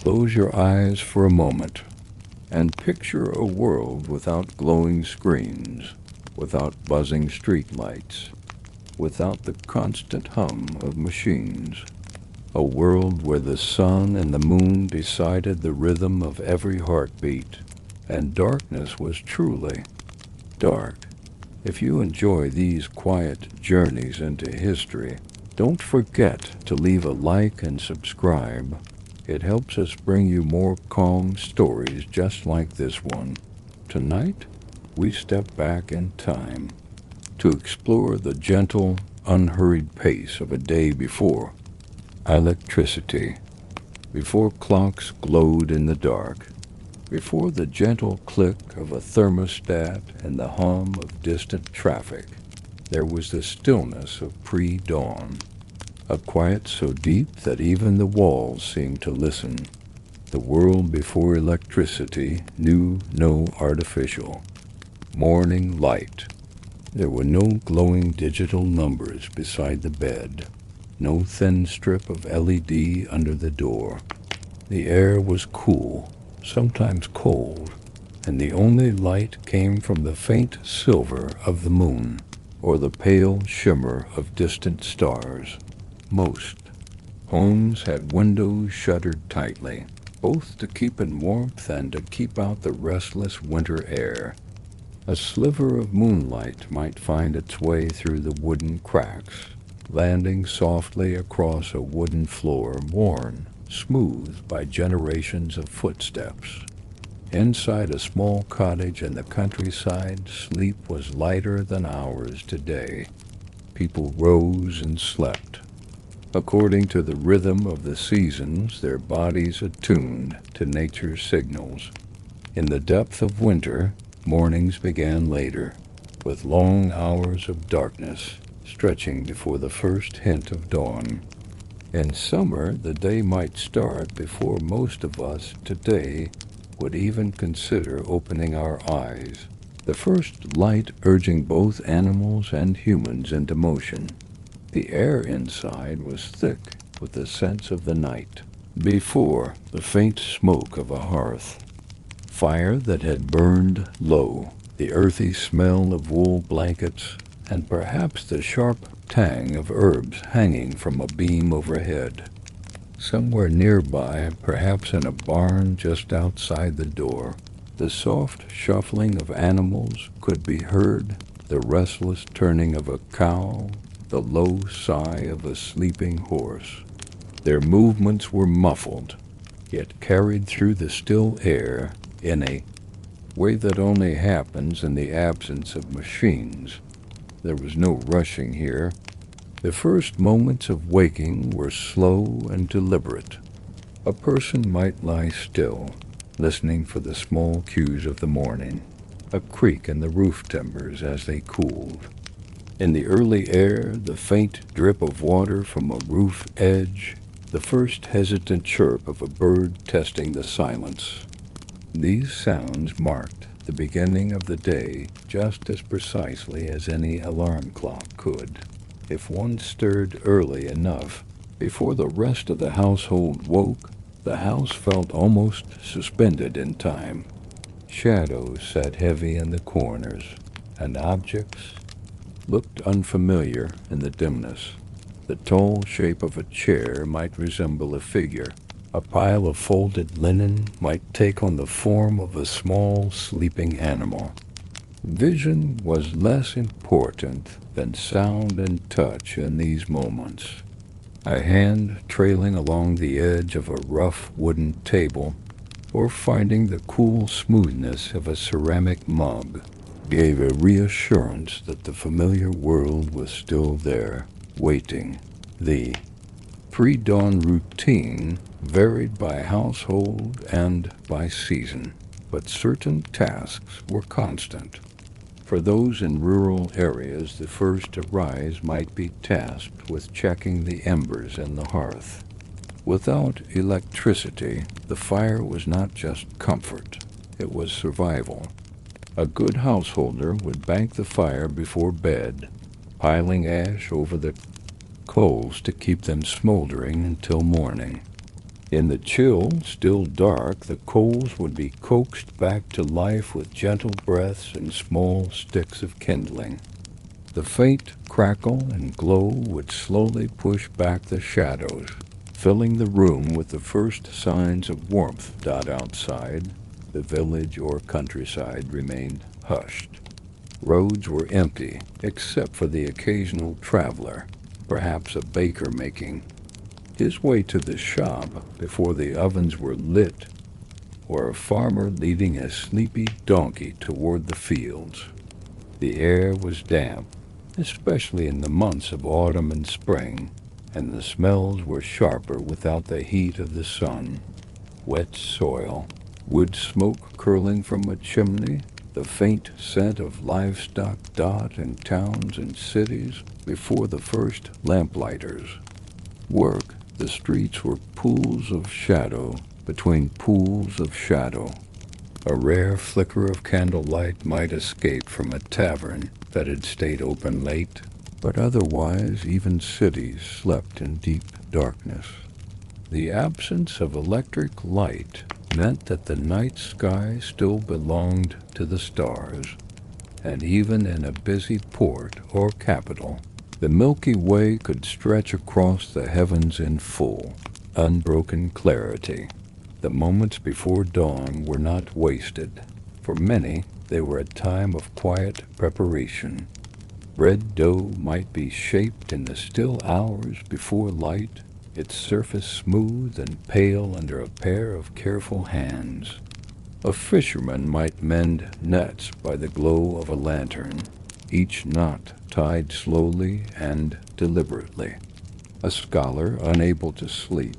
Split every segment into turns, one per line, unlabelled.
Close your eyes for a moment and picture a world without glowing screens, without buzzing streetlights, without the constant hum of machines. A world where the sun and the moon decided the rhythm of every heartbeat, and darkness was truly dark. If you enjoy these quiet journeys into history, don't forget to leave a like and subscribe. It helps us bring you more calm stories just like this one. Tonight, we step back in time to explore the gentle, unhurried pace of a day before electricity, before clocks glowed in the dark, before the gentle click of a thermostat and the hum of distant traffic. There was the stillness of pre-dawn, a quiet so deep that even the walls seemed to listen. The world before electricity knew no artificial morning light. There were no glowing digital numbers beside the bed, no thin strip of LED under the door. The air was cool, sometimes cold, and the only light came from the faint silver of the moon or the pale shimmer of distant stars. Most homes had windows shuttered tightly, both to keep in warmth and to keep out the restless winter air. A sliver of moonlight might find its way through the wooden cracks, landing softly across a wooden floor worn smooth by generations of footsteps. Inside a small cottage in the countryside, sleep was lighter than ours today. People rose and slept. According to the rhythm of the seasons, their bodies attuned to nature's signals. In the depth of winter, mornings began later, with long hours of darkness stretching before the first hint of dawn. In summer, the day might start before most of us today would even consider opening our eyes, the first light urging both animals and humans into motion. The air inside was thick with the sense of the night, before the faint smoke of a hearth, fire that had burned low, the earthy smell of wool blankets, and perhaps the sharp tang of herbs hanging from a beam overhead. Somewhere nearby, perhaps in a barn just outside the door, the soft shuffling of animals could be heard, the restless turning of a cow, the low sigh of a sleeping horse. Their movements were muffled, yet carried through the still air in a way that only happens in the absence of machines. There was no rushing here. The first moments of waking were slow and deliberate. A person might lie still, listening for the small cues of the morning, a creak in the roof timbers as they cooled. In the early air, the faint drip of water from a roof edge, the first hesitant chirp of a bird testing the silence. These sounds marked the beginning of the day just as precisely as any alarm clock could. If one stirred early enough, before the rest of the household woke, the house felt almost suspended in time. Shadows sat heavy in the corners, and objects looked unfamiliar in the dimness. The tall shape of a chair might resemble a figure. A pile of folded linen might take on the form of a small sleeping animal. Vision was less important than sound and touch in these moments. A hand trailing along the edge of a rough wooden table, or finding the cool smoothness of a ceramic mug, gave a reassurance that the familiar world was still there, waiting. The pre-dawn routine varied by household and by season, but certain tasks were constant. For those in rural areas, the first to rise might be tasked with checking the embers in the hearth. Without electricity, the fire was not just comfort, it was survival. A good householder would bank the fire before bed, piling ash over the coals to keep them smoldering until morning. In the chill, still dark, the coals would be coaxed back to life with gentle breaths and small sticks of kindling. The faint crackle and glow would slowly push back the shadows, filling the room with the first signs of warmth. Outside, the village or countryside remained hushed. Roads were empty, except for the occasional traveler, perhaps a baker making his way to the shop before the ovens were lit, or a farmer leading a sleepy donkey toward the fields. The air was damp, especially in the months of autumn and spring, and the smells were sharper without the heat of the sun. Wet soil, wood smoke curling from a chimney, the faint scent of livestock in towns and cities before the first lamplighters. Work, the streets were pools of shadow between pools of shadow. A rare flicker of candlelight might escape from a tavern that had stayed open late, but otherwise even cities slept in deep darkness. The absence of electric light meant that the night sky still belonged to the stars, and even in a busy port or capital, the Milky Way could stretch across the heavens in full, unbroken clarity. The moments before dawn were not wasted. For many, they were a time of quiet preparation. Bread dough might be shaped in the still hours before light, its surface smooth and pale under a pair of careful hands. A fisherman might mend nets by the glow of a lantern, each knot tied slowly and deliberately. A scholar, unable to sleep,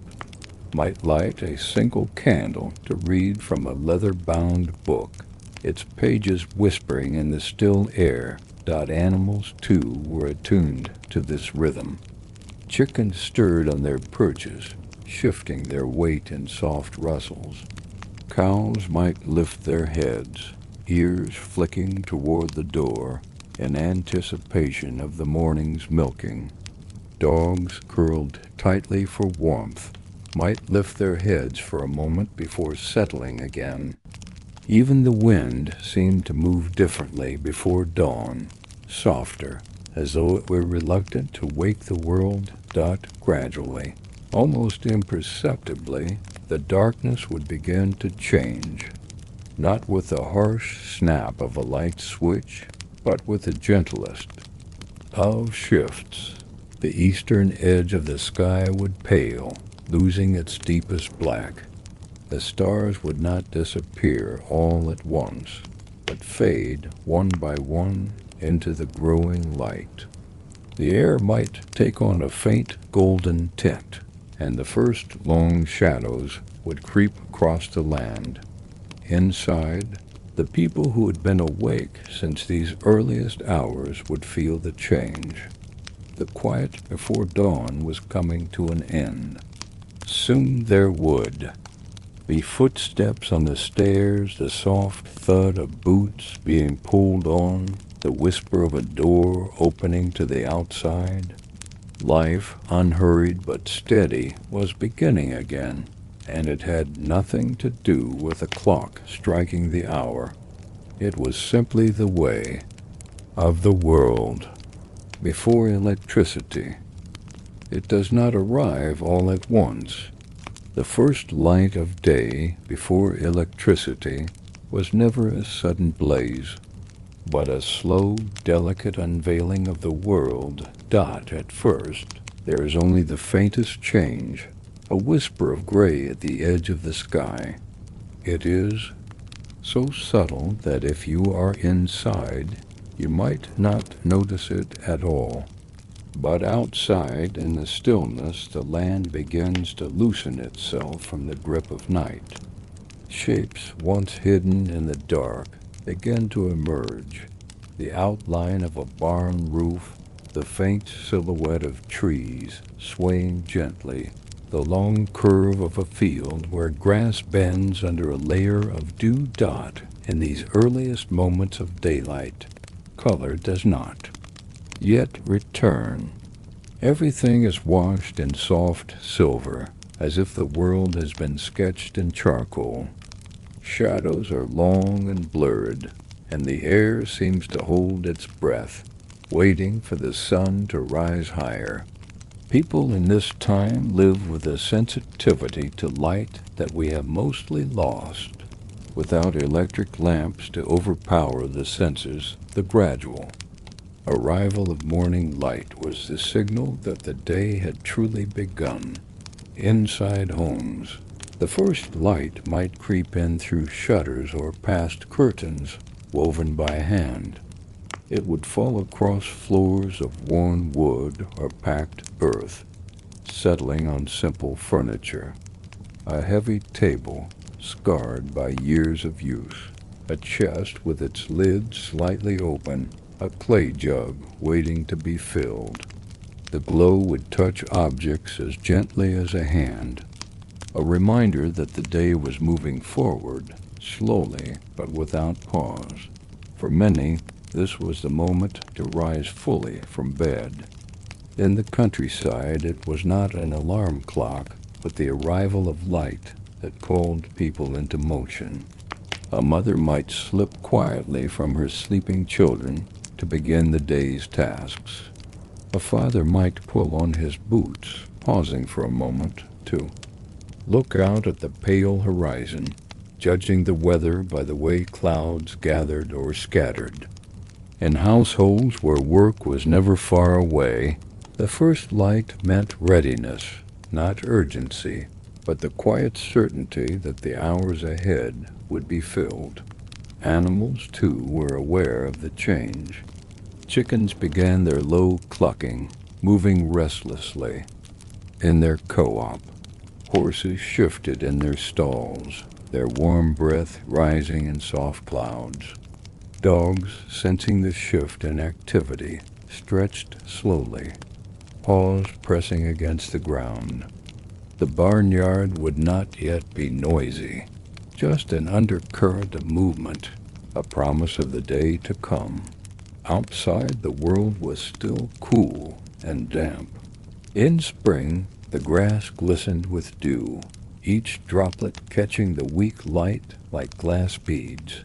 might light a single candle to read from a leather-bound book, its pages whispering in the still air. Animals, too, were attuned to this rhythm. Chickens stirred on their perches, shifting their weight in soft rustles. Cows might lift their heads, ears flicking toward the door, in anticipation of the morning's milking. Dogs, curled tightly for warmth, might lift their heads for a moment before settling again. Even the wind seemed to move differently before dawn, softer, as though it were reluctant to wake the world. Gradually, almost imperceptibly, the darkness would begin to change, not with the harsh snap of a light switch, but with the gentlest of shifts. The eastern edge of the sky would pale, losing its deepest black. The stars would not disappear all at once, but fade one by one into the growing light. The air might take on a faint golden tint, and the first long shadows would creep across the land. Inside, the people who had been awake since these earliest hours would feel the change. The quiet before dawn was coming to an end. Soon there would be footsteps on the stairs, the soft thud of boots being pulled on, the whisper of a door opening to the outside. Life, unhurried but steady, was beginning again, and it had nothing to do with a clock striking the hour. It was simply the way of the world. Before electricity, it does not arrive all at once. The first light of day before electricity was never a sudden blaze, but a slow, delicate unveiling of the world. At first, there is only the faintest change, a whisper of gray at the edge of the sky. It is so subtle that if you are inside, you might not notice it at all. But outside, in the stillness, the land begins to loosen itself from the grip of night. Shapes once hidden in the dark begin to emerge. The outline of a barn roof, the faint silhouette of trees swaying gently, the long curve of a field where grass bends under a layer of dew. In these earliest moments of daylight, color does not yet return. Everything is washed in soft silver, as if the world has been sketched in charcoal. Shadows are long and blurred, and the air seems to hold its breath, waiting for the sun to rise higher. People in this time live with a sensitivity to light that we have mostly lost. Without electric lamps to overpower the senses, the gradual arrival of morning light was the signal that the day had truly begun. Inside homes, the first light might creep in through shutters or past curtains woven by hand. It would fall across floors of worn wood or packed earth, settling on simple furniture. A heavy table, scarred by years of use, a chest with its lid slightly open, a clay jug waiting to be filled. The glow would touch objects as gently as a hand, a reminder that the day was moving forward, slowly but without pause. For many, this was the moment to rise fully from bed. In the countryside, it was not an alarm clock, but the arrival of light that called people into motion. A mother might slip quietly from her sleeping children to begin the day's tasks. A father might pull on his boots, pausing for a moment to look out at the pale horizon, judging the weather by the way clouds gathered or scattered. In households where work was never far away, the first light meant readiness, not urgency, but the quiet certainty that the hours ahead would be filled. Animals, too, were aware of the change. Chickens began their low clucking, moving restlessly in their co-op. Horses shifted in their stalls, their warm breath rising in soft clouds. Dogs, sensing the shift in activity, stretched slowly, paws pressing against the ground. The barnyard would not yet be noisy, just an undercurrent of movement, a promise of the day to come. Outside, the world was still cool and damp. In spring, the grass glistened with dew, each droplet catching the weak light like glass beads.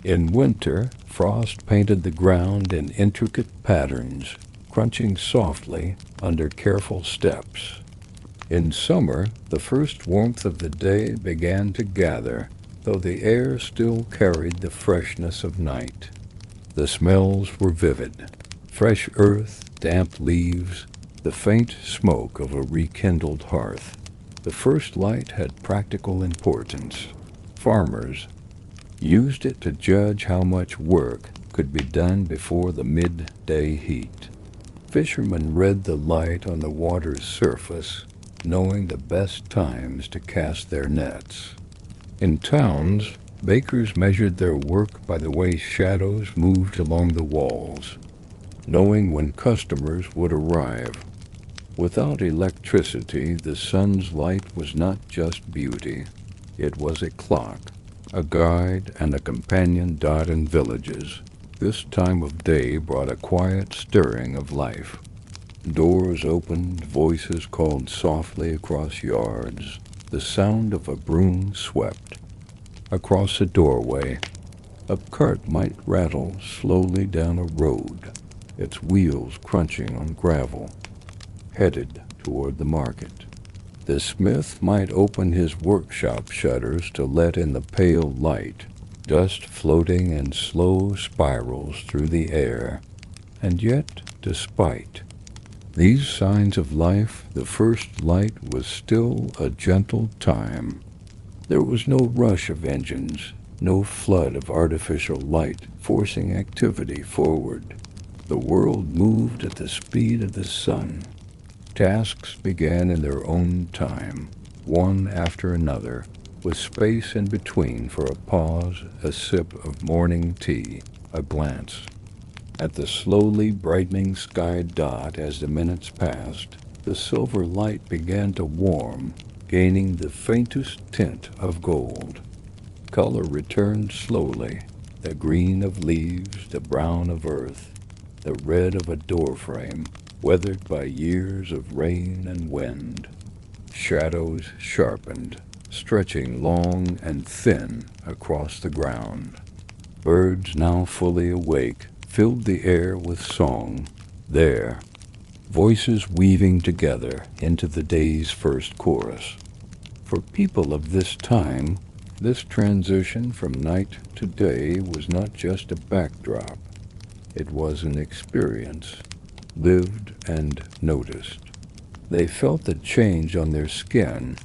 In winter, frost painted the ground in intricate patterns, crunching softly under careful steps. In summer, the first warmth of the day began to gather, though the air still carried the freshness of night. The smells were vivid: fresh earth, damp leaves, the faint smoke of a rekindled hearth. The first light had practical importance. Farmers used it to judge how much work could be done before the midday heat. Fishermen read the light on the water's surface, knowing the best times to cast their nets. In towns, bakers measured their work by the way shadows moved along the walls, knowing when customers would arrive. Without electricity, the sun's light was not just beauty. It was a clock, a guide, and a companion dot in villages. This time of day brought a quiet stirring of life. Doors opened, voices called softly across yards. The sound of a broom swept. Across a doorway, a cart might rattle slowly down a road, its wheels crunching on gravel, headed toward the market. The smith might open his workshop shutters to let in the pale light, dust floating in slow spirals through the air. And yet, despite these signs of life, the first light was still a gentle time. There was no rush of engines, no flood of artificial light forcing activity forward. The world moved at the speed of the sun. Tasks began in their own time, one after another, with space in between for a pause, a sip of morning tea, a glance at the slowly brightening sky dot. As the minutes passed, the silver light began to warm, gaining the faintest tint of gold. Color returned slowly, the green of leaves, the brown of earth, the red of a doorframe, weathered by years of rain and wind. shadows sharpened, stretching long and thin across the ground. Birds, now fully awake, filled the air with song. There, voices weaving together into the day's first chorus. For people of this time, this transition from night to day was not just a backdrop. It was an experience, lived and noticed. They felt the change on their skin,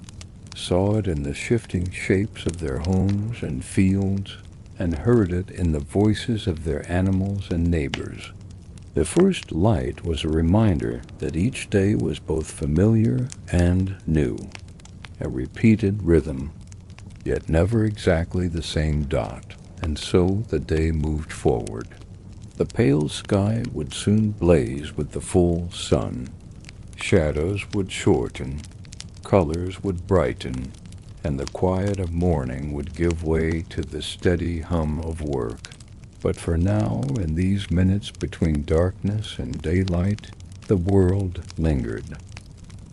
saw it in the shifting shapes of their homes and fields, and heard it in the voices of their animals and neighbors. The first light was a reminder that each day was both familiar and new, a repeated rhythm, yet never exactly the same dot, and so the day moved forward. The pale sky would soon blaze with the full sun. Shadows would shorten, colors would brighten, and the quiet of morning would give way to the steady hum of work. But for now, in these minutes between darkness and daylight, the world lingered.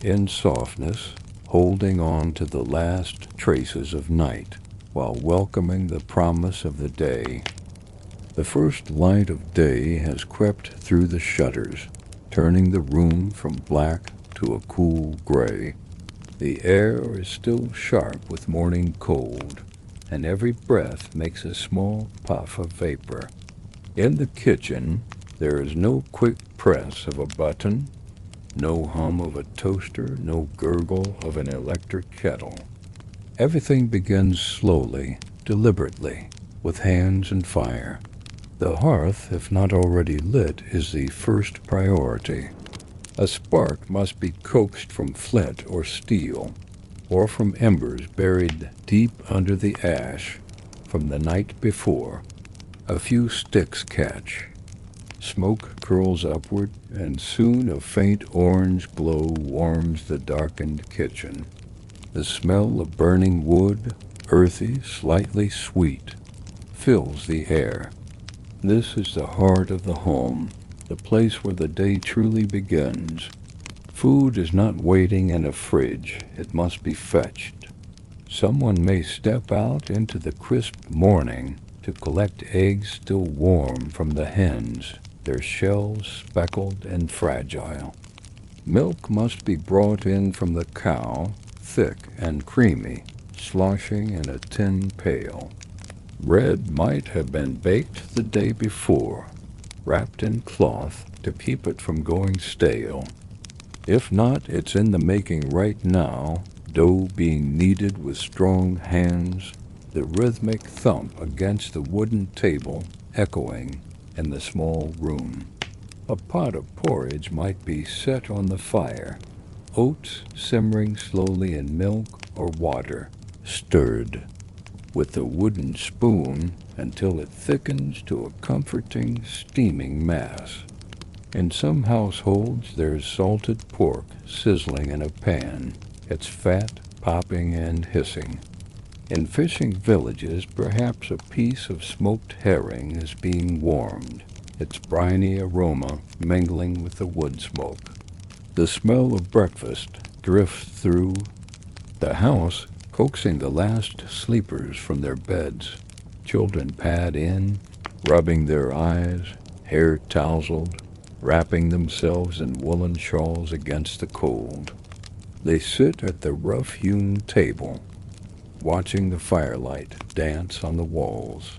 In softness, holding on to the last traces of night, while welcoming the promise of the day. The first light of day has crept through the shutters, turning the room from black to a cool gray. The air is still sharp with morning cold, and every breath makes a small puff of vapor. In the kitchen, there is no quick press of a button, no hum of a toaster, no gurgle of an electric kettle. Everything begins slowly, deliberately, with hands and fire. The hearth, if not already lit, is the first priority. A spark must be coaxed from flint or steel, or from embers buried deep under the ash from the night before. A few sticks catch. Smoke curls upward, and soon a faint orange glow warms the darkened kitchen. The smell of burning wood, earthy, slightly sweet, fills the air. This is the heart of the home, the place where the day truly begins. Food is not waiting in a fridge, it must be fetched. Someone may step out into the crisp morning to collect eggs still warm from the hens, their shells speckled and fragile. Milk must be brought in from the cow, thick and creamy, sloshing in a tin pail. Bread might have been baked the day before, wrapped in cloth to keep it from going stale. If not, it's in the making right now, dough being kneaded with strong hands, the rhythmic thump against the wooden table echoing in the small room. A pot of porridge might be set on the fire, oats simmering slowly in milk or water, stirred with a wooden spoon until it thickens to a comforting, steaming mass. In some households, there's salted pork sizzling in a pan, its fat popping and hissing. In fishing villages, perhaps a piece of smoked herring is being warmed, its briny aroma mingling with the wood smoke. The smell of breakfast drifts through the house, coaxing the last sleepers from their beds. Children pad in, rubbing their eyes, hair tousled, wrapping themselves in woolen shawls against the cold. They sit at the rough-hewn table, watching the firelight dance on the walls.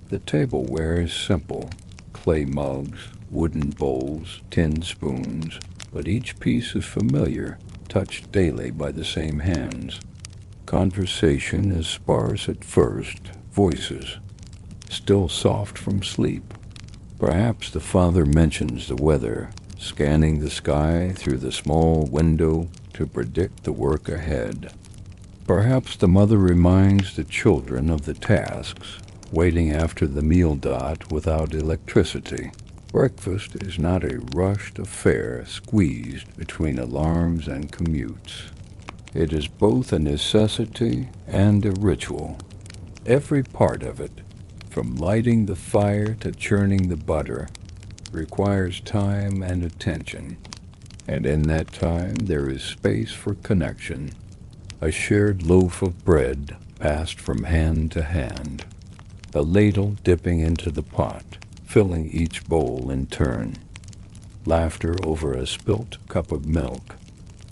The tableware is simple: clay mugs, wooden bowls, tin spoons, but each piece is familiar, touched daily by the same hands. Conversation is sparse at first, voices still soft from sleep. Perhaps the father mentions the weather, scanning the sky through the small window to predict the work ahead. Perhaps the mother reminds the children of the tasks, waiting after the meal dot without electricity. Breakfast is not a rushed affair squeezed between alarms and commutes. It is both a necessity and a ritual. Every part of it, from lighting the fire to churning the butter, requires time and attention. And in that time there is space for connection, a shared loaf of bread passed from hand to hand, a ladle dipping into the pot, filling each bowl in turn, laughter over a spilt cup of milk,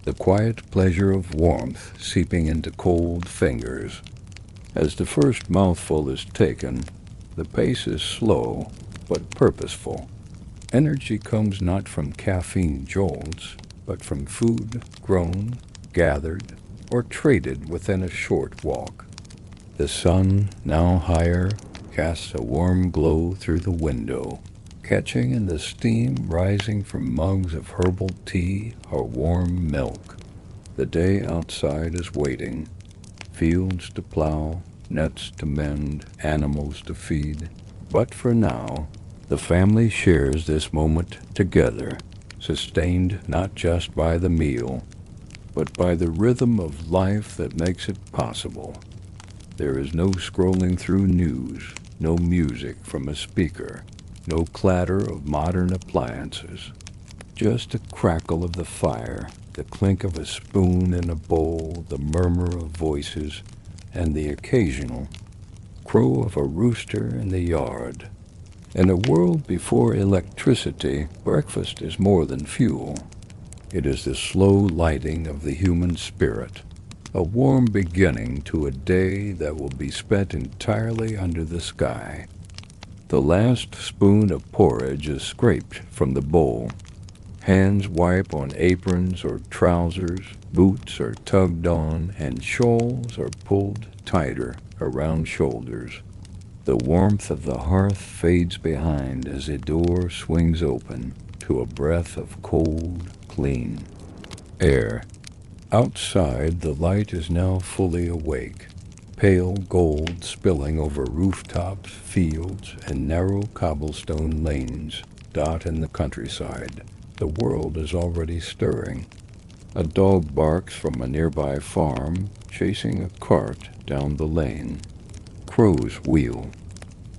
the quiet pleasure of warmth seeping into cold fingers. As the first mouthful is taken, the pace is slow but purposeful. Energy comes not from caffeine jolts, but from food grown, gathered, or traded within a short walk. The sun, now higher, casts a warm glow through the window, catching in the steam rising from mugs of herbal tea or warm milk. The day outside is waiting, fields to plow, nets to mend, animals to feed. But for now, the family shares this moment together, sustained not just by the meal, but by the rhythm of life that makes it possible. There is no scrolling through news, no music from a speaker, no clatter of modern appliances, just a crackle of the fire, the clink of a spoon in a bowl, the murmur of voices, and the occasional crow of a rooster in the yard. In a world before electricity, breakfast is more than fuel. It is the slow lighting of the human spirit, a warm beginning to a day that will be spent entirely under the sky. The last spoon of porridge is scraped from the bowl. Hands wipe on aprons or trousers, boots are tugged on, and shawls are pulled tighter around shoulders. The warmth of the hearth fades behind as a door swings open to a breath of cold, clean air. Outside, the light is now fully awake, pale gold spilling over rooftops, fields, and narrow cobblestone lanes dot in the countryside. The world is already stirring. A dog barks from a nearby farm, chasing a cart down the lane. Crows wheel.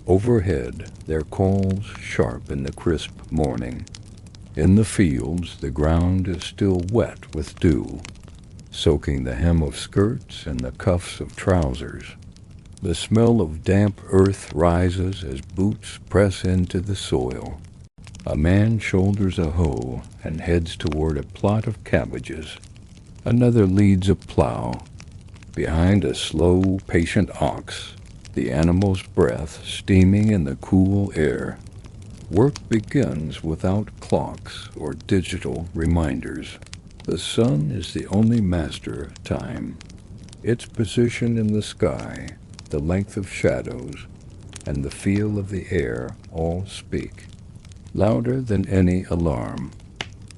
Overhead, their calls sharp in the crisp morning. In the fields, the ground is still wet with dew, soaking the hem of skirts and the cuffs of trousers. The smell of damp earth rises as boots press into the soil. A man shoulders a hoe and heads toward a plot of cabbages. Another leads a plow. Behind a slow, patient ox, the animal's breath steaming in the cool air. Work begins without clocks or digital reminders. The sun is the only master of time. Its position in the sky, the length of shadows, and the feel of the air all speak, louder than any alarm.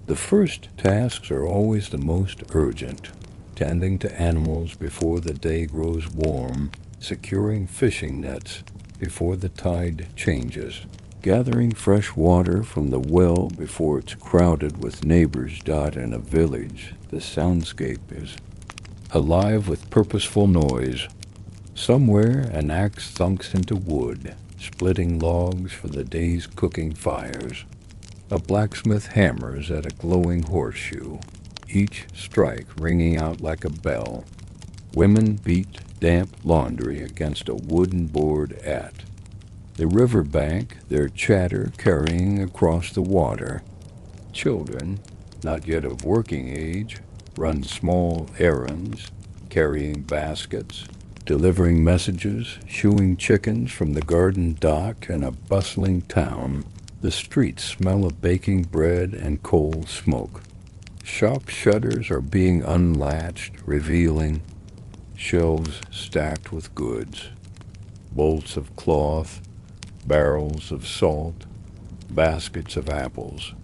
The first tasks are always the most urgent, tending to animals before the day grows warm, securing fishing nets before the tide changes, gathering fresh water from the well before it's crowded with neighbors dot in a village. The soundscape is alive with purposeful noise. Somewhere an axe thunks into wood, splitting logs for the day's cooking fires. A blacksmith hammers at a glowing horseshoe, each strike ringing out like a bell. Women beat damp laundry against a wooden board at the river bank, their chatter carrying across the water. Children, not yet of working age, run small errands, carrying baskets, delivering messages, shooing chickens from the garden dock in a bustling town. The streets smell of baking bread and coal smoke. Shop shutters are being unlatched, revealing shelves stacked with goods, bolts of cloth, barrels of salt, baskets of apples.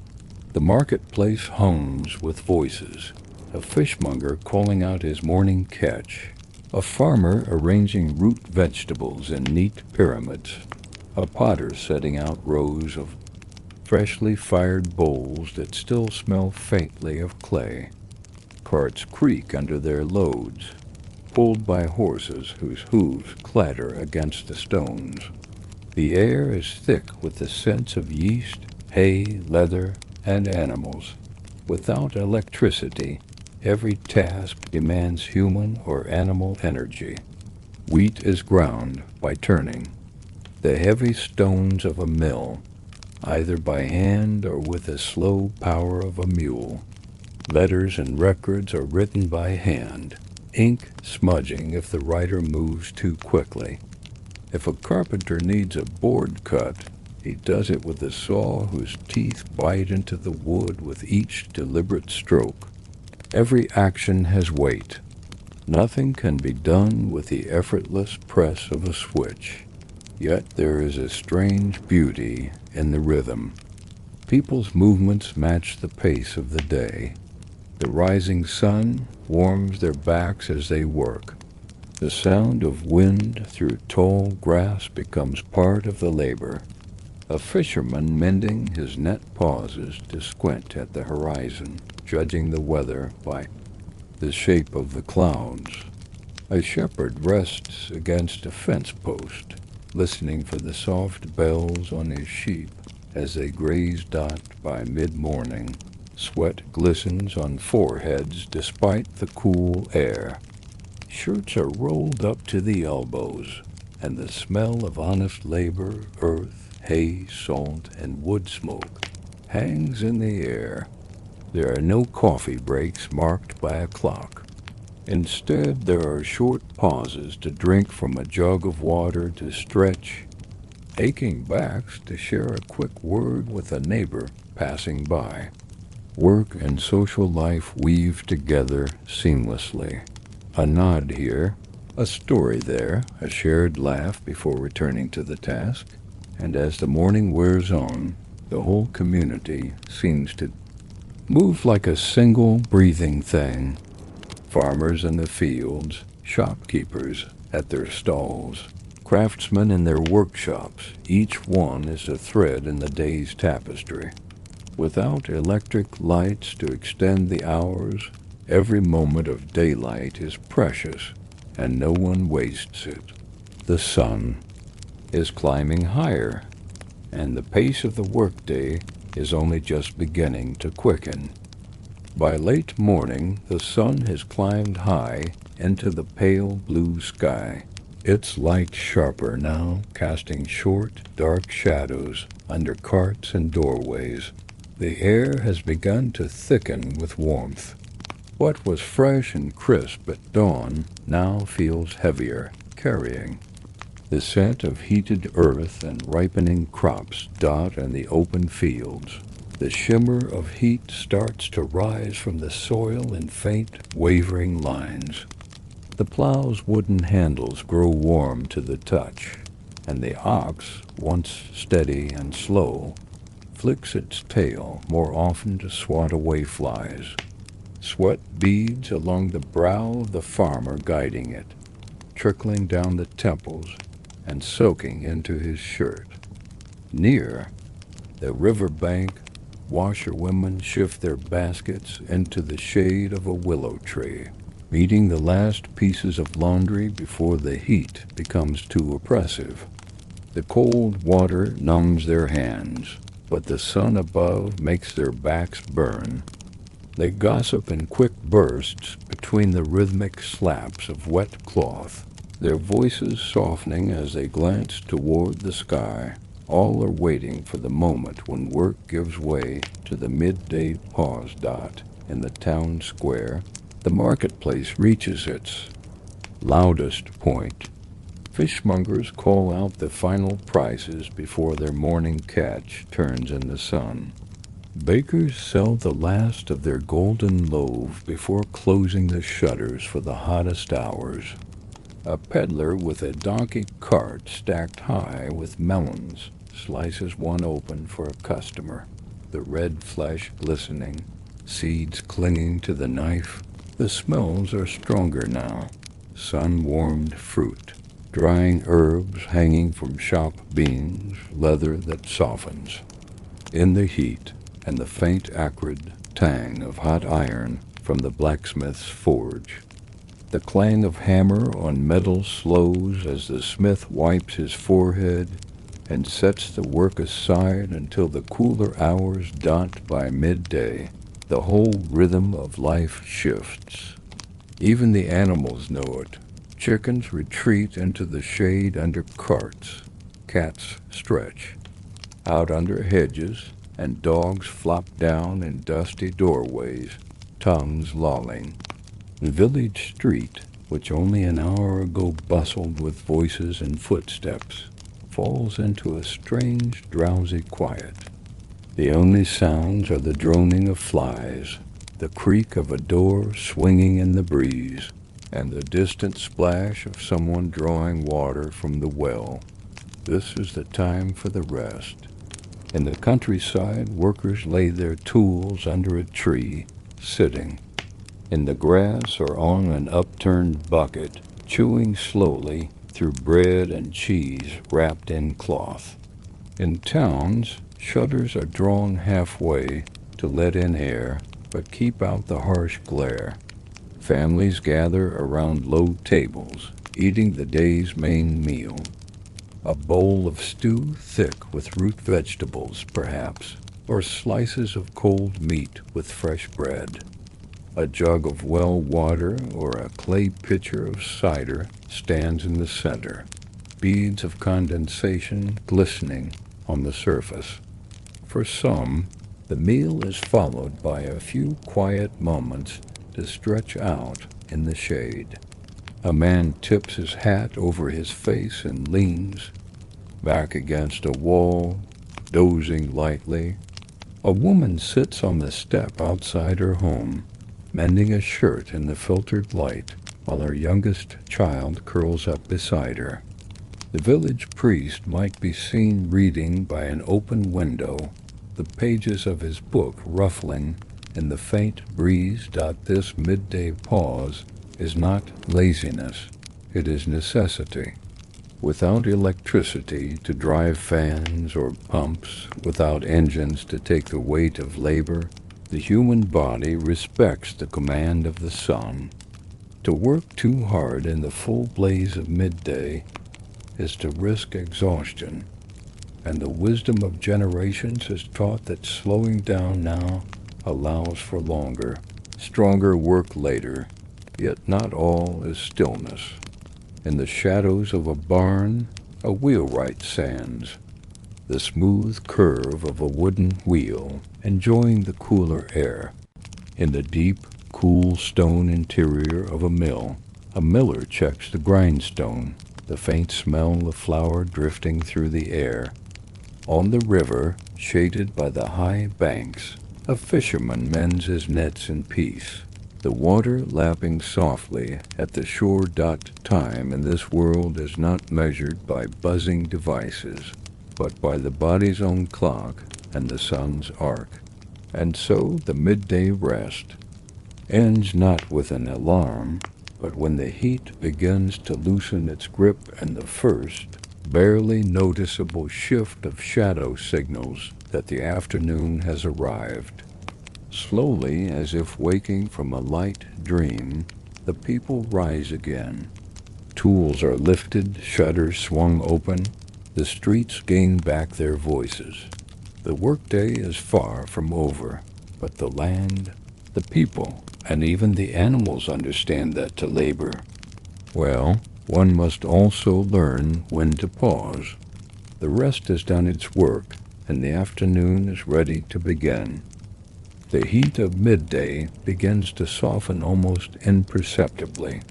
The marketplace hums with voices, a fishmonger calling out his morning catch, a farmer arranging root vegetables in neat pyramids, a potter setting out rows of freshly fired bowls that still smell faintly of clay. Carts creak under their loads, pulled by horses whose hooves clatter against the stones. The air is thick with the scents of yeast, hay, leather, and animals. Without electricity, Every task demands human or animal energy. Wheat is ground by turning the heavy stones of a mill, either by hand or with the slow power of a mule. Letters and records are written by hand, ink smudging if the writer moves too quickly. If a carpenter needs a board cut, he does it with a saw whose teeth bite into the wood with each deliberate stroke. Every action has weight. Nothing can be done with the effortless press of a switch. Yet there is a strange beauty in the rhythm. People's movements match the pace of the day. The rising sun warms their backs as they work. The sound of wind through tall grass becomes part of the labor. A fisherman mending his net pauses to squint at the horizon, judging the weather by the shape of the clouds. A shepherd rests against a fence post, listening for the soft bells on his sheep as they graze dot by mid-morning. Sweat glistens on foreheads despite the cool air. Shirts are rolled up to the elbows, and the smell of honest labor, earth, hay, salt, and wood smoke hangs in the air. There are no coffee breaks marked by a clock. Instead, there are short pauses to drink from a jug of water, to stretch, aching backs to share a quick word with a neighbor passing by. Work and social life weave together seamlessly. A nod here, a story there, a shared laugh before returning to the task, and as the morning wears on, the whole community seems to move like a single breathing thing. Farmers in the fields, shopkeepers at their stalls, craftsmen in their workshops, each one is a thread in the day's tapestry. Without electric lights to extend the hours, every moment of daylight is precious, and no one wastes it. The sun is climbing higher, and the pace of the workday is only just beginning to quicken. By late morning, the sun has climbed high into the pale blue sky. Its light sharper now, casting short, dark shadows under carts and doorways. The air has begun to thicken with warmth. What was fresh and crisp at dawn now feels heavier, carrying the scent of heated earth and ripening crops dot in the open fields. The shimmer of heat starts to rise from the soil in faint, wavering lines. The plow's wooden handles grow warm to the touch, and the ox, once steady and slow, flicks its tail more often to swat away flies. Sweat beads along the brow of the farmer guiding it, trickling down the temples and soaking into his shirt. Near the river bank, washerwomen shift their baskets into the shade of a willow tree, meeting the last pieces of laundry before the heat becomes too oppressive. The cold water numbs their hands, but the sun above makes their backs burn. They gossip in quick bursts between the rhythmic slaps of wet cloth, their voices softening as they glance toward the sky. All are waiting for the moment when work gives way to the midday pause dot in the town square. The marketplace reaches its loudest point. Fishmongers call out the final prices before their morning catch turns in the sun. Bakers sell the last of their golden loaf before closing the shutters for the hottest hours. A peddler with a donkey cart stacked high with melons slices one open for a customer, the red flesh glistening, seeds clinging to the knife. The smells are stronger now, sun-warmed fruit, drying herbs hanging from shop beams, leather that softens. In the heat and the faint acrid tang of hot iron from the blacksmith's forge, the clang of hammer on metal slows as the smith wipes his forehead and sets the work aside until the cooler hours dot by midday. The whole rhythm of life shifts. Even the animals know it. Chickens retreat into the shade under carts. Cats stretch out under hedges, and dogs flop down in dusty doorways, tongues lolling. The village street, which only an hour ago bustled with voices and footsteps, falls into a strange, drowsy quiet. The only sounds are the droning of flies, the creak of a door swinging in the breeze, and the distant splash of someone drawing water from the well. This is the time for the rest. In the countryside, workers lay their tools under a tree, sitting. In the grass or on an upturned bucket, chewing slowly through bread and cheese wrapped in cloth. In towns, shutters are drawn halfway to let in air, but keep out the harsh glare. Families gather around low tables, eating the day's main meal. A bowl of stew thick with root vegetables, perhaps, or slices of cold meat with fresh bread. A jug of well water or a clay pitcher of cider stands in the center, beads of condensation glistening on the surface. For some, the meal is followed by a few quiet moments to stretch out in the shade. A man tips his hat over his face and leans back against a wall, dozing lightly. A woman sits on the step outside her home, mending a shirt in the filtered light, while her youngest child curls up beside her. The village priest might be seen reading by an open window, the pages of his book ruffling in the faint breeze. This midday pause is not laziness, it is necessity. Without electricity to drive fans or pumps, without engines to take the weight of labor, the human body respects the command of the sun. To work too hard in the full blaze of midday is to risk exhaustion, and the wisdom of generations has taught that slowing down now allows for longer, stronger work later, yet not all is stillness. In the shadows of a barn, a wheelwright stands, the smooth curve of a wooden wheel, enjoying the cooler air. In the deep, cool stone interior of a mill, a miller checks the grindstone, the faint smell of flour drifting through the air. On the river, shaded by the high banks, a fisherman mends his nets in peace, the water lapping softly at the shore. Time in this world is not measured by buzzing devices, but by the body's own clock and the sun's arc. And so the midday rest ends not with an alarm, but when the heat begins to loosen its grip and the first, barely noticeable shift of shadow signals that the afternoon has arrived. Slowly, as if waking from a light dream, the people rise again. Tools are lifted, shutters swung open, the streets gain back their voices. The workday is far from over, but the land, the people, and even the animals understand that to labor. Well, one must also learn when to pause. The rest has done its work, and the afternoon is ready to begin. The heat of midday begins to soften almost imperceptibly.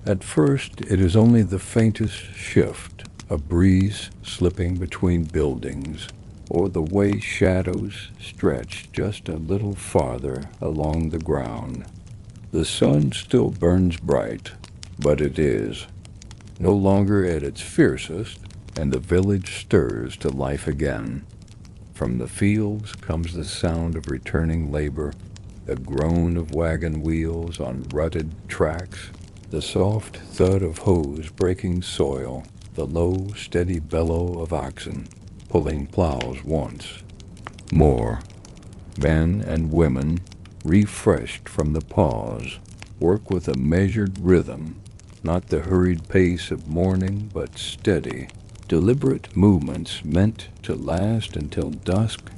At first, it is only the faintest shift, a breeze slipping between buildings, or the way shadows stretch just a little farther along the ground. The sun still burns bright, but it is no longer at its fiercest, and the village stirs to life again. From the fields comes the sound of returning labor, the groan of wagon wheels on rutted tracks, the soft thud of hoes breaking soil, the low, steady bellow of oxen pulling plows once more. Men and women, refreshed from the pause, work with a measured rhythm, not the hurried pace of morning, but steady, deliberate movements meant to last until dusk.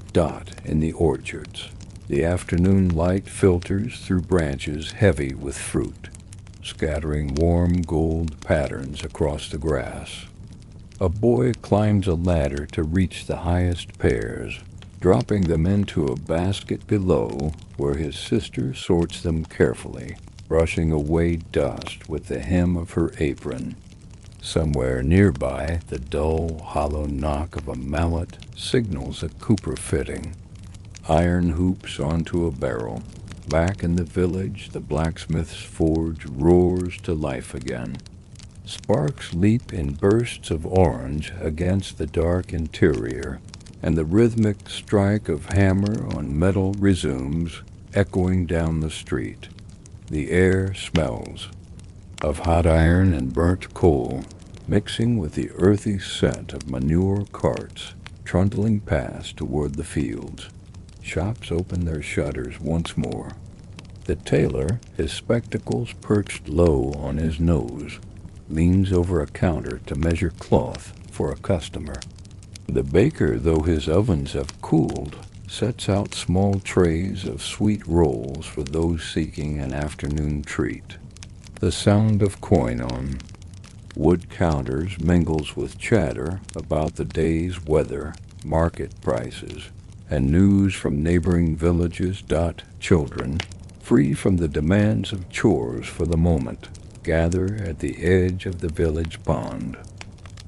In the orchards, The afternoon light filters through branches heavy with fruit, scattering warm gold patterns across the grass. A boy climbs a ladder to reach the highest pears, dropping them into a basket below where his sister sorts them carefully, brushing away dust with the hem of her apron. Somewhere nearby, the dull, hollow knock of a mallet signals a cooper fitting. Iron hoops onto a barrel. Back in the village, the blacksmith's forge roars to life again. Sparks leap in bursts of orange against the dark interior, and the rhythmic strike of hammer on metal resumes, echoing down the street. The air smells of hot iron and burnt coal, mixing with the earthy scent of manure carts trundling past toward the fields. Shops open their shutters once more. The tailor, his spectacles perched low on his nose, leans over a counter to measure cloth for a customer. The baker, though his ovens have cooled, sets out small trays of sweet rolls for those seeking an afternoon treat. The sound of coin on wood counters mingles with chatter about the day's weather, market prices, and news from neighboring villages. Children, free from the demands of chores for the moment, gather at the edge of the village pond.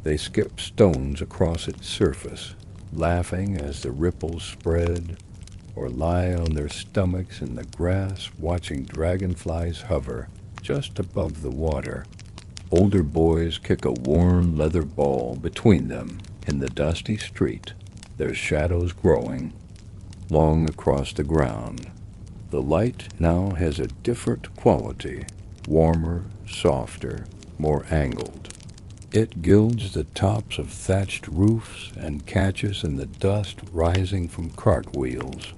They skip stones across its surface, laughing as the ripples spread, or lie on their stomachs in the grass watching dragonflies hover just above the water. Older boys kick a worn leather ball between them in the dusty street, their shadows growing long across the ground. The light now has a different quality, warmer, softer, more angled. It gilds the tops of thatched roofs and catches in the dust rising from cartwheels.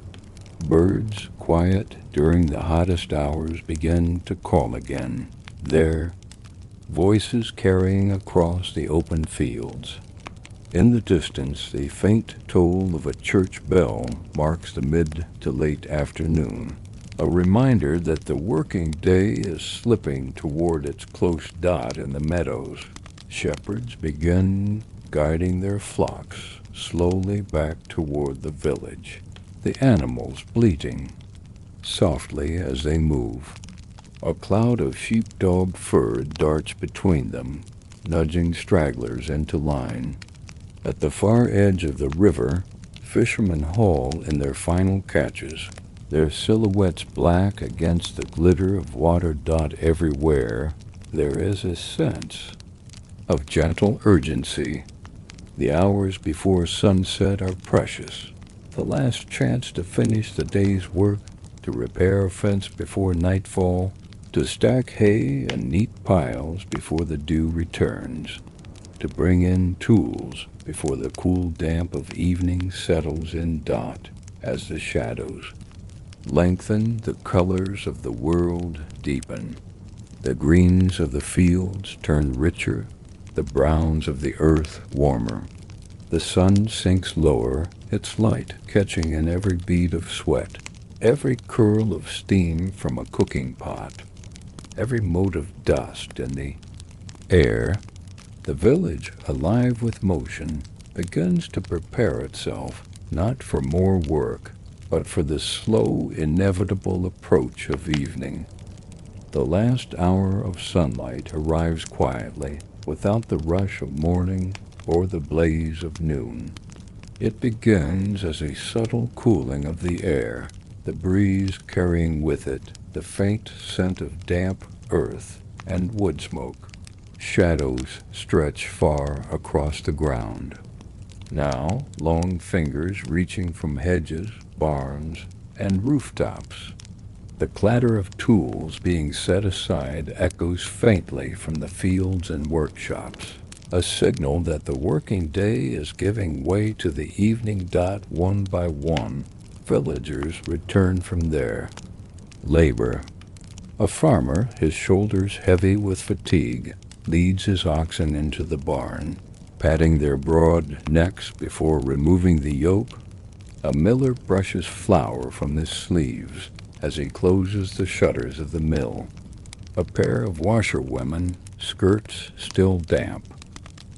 Birds, quiet during the hottest hours, begin to call again, their voices carrying across the open fields. In the distance, the faint toll of a church bell marks the mid to late afternoon, a reminder that the working day is slipping toward its close dot in the meadows. Shepherds begin guiding their flocks slowly back toward the village, the animals bleating softly as they move. A cloud of sheepdog fur darts between them, nudging stragglers into line. At the far edge of the river, fishermen haul in their final catches, their silhouettes black against the glitter of water. Everywhere, there is a sense of gentle urgency. The hours before sunset are precious, the last chance to finish the day's work, to repair a fence before nightfall, to stack hay in neat piles before the dew returns, to bring in tools before the cool damp of evening settles in. As the shadows lengthen, the colors of the world deepen. The greens of the fields turn richer, the browns of the earth warmer. The sun sinks lower, its light catching in every bead of sweat, every curl of steam from a cooking pot, every mote of dust in the air. The village, alive with motion, begins to prepare itself not for more work, but for the slow, inevitable approach of evening. The last hour of sunlight arrives quietly, without the rush of morning or the blaze of noon. It begins as a subtle cooling of the air, the breeze carrying with it the faint scent of damp earth and wood smoke. Shadows stretch far across the ground. Now, long fingers reaching from hedges, barns, and rooftops. The clatter of tools being set aside echoes faintly from the fields and workshops, a signal that the working day is giving way to the evening. One by one, villagers return from their labor. A farmer, his shoulders heavy with fatigue, leads his oxen into the barn, patting their broad necks before removing the yoke. A miller brushes flour from his sleeves as he closes the shutters of the mill. A pair of washerwomen, skirts still damp,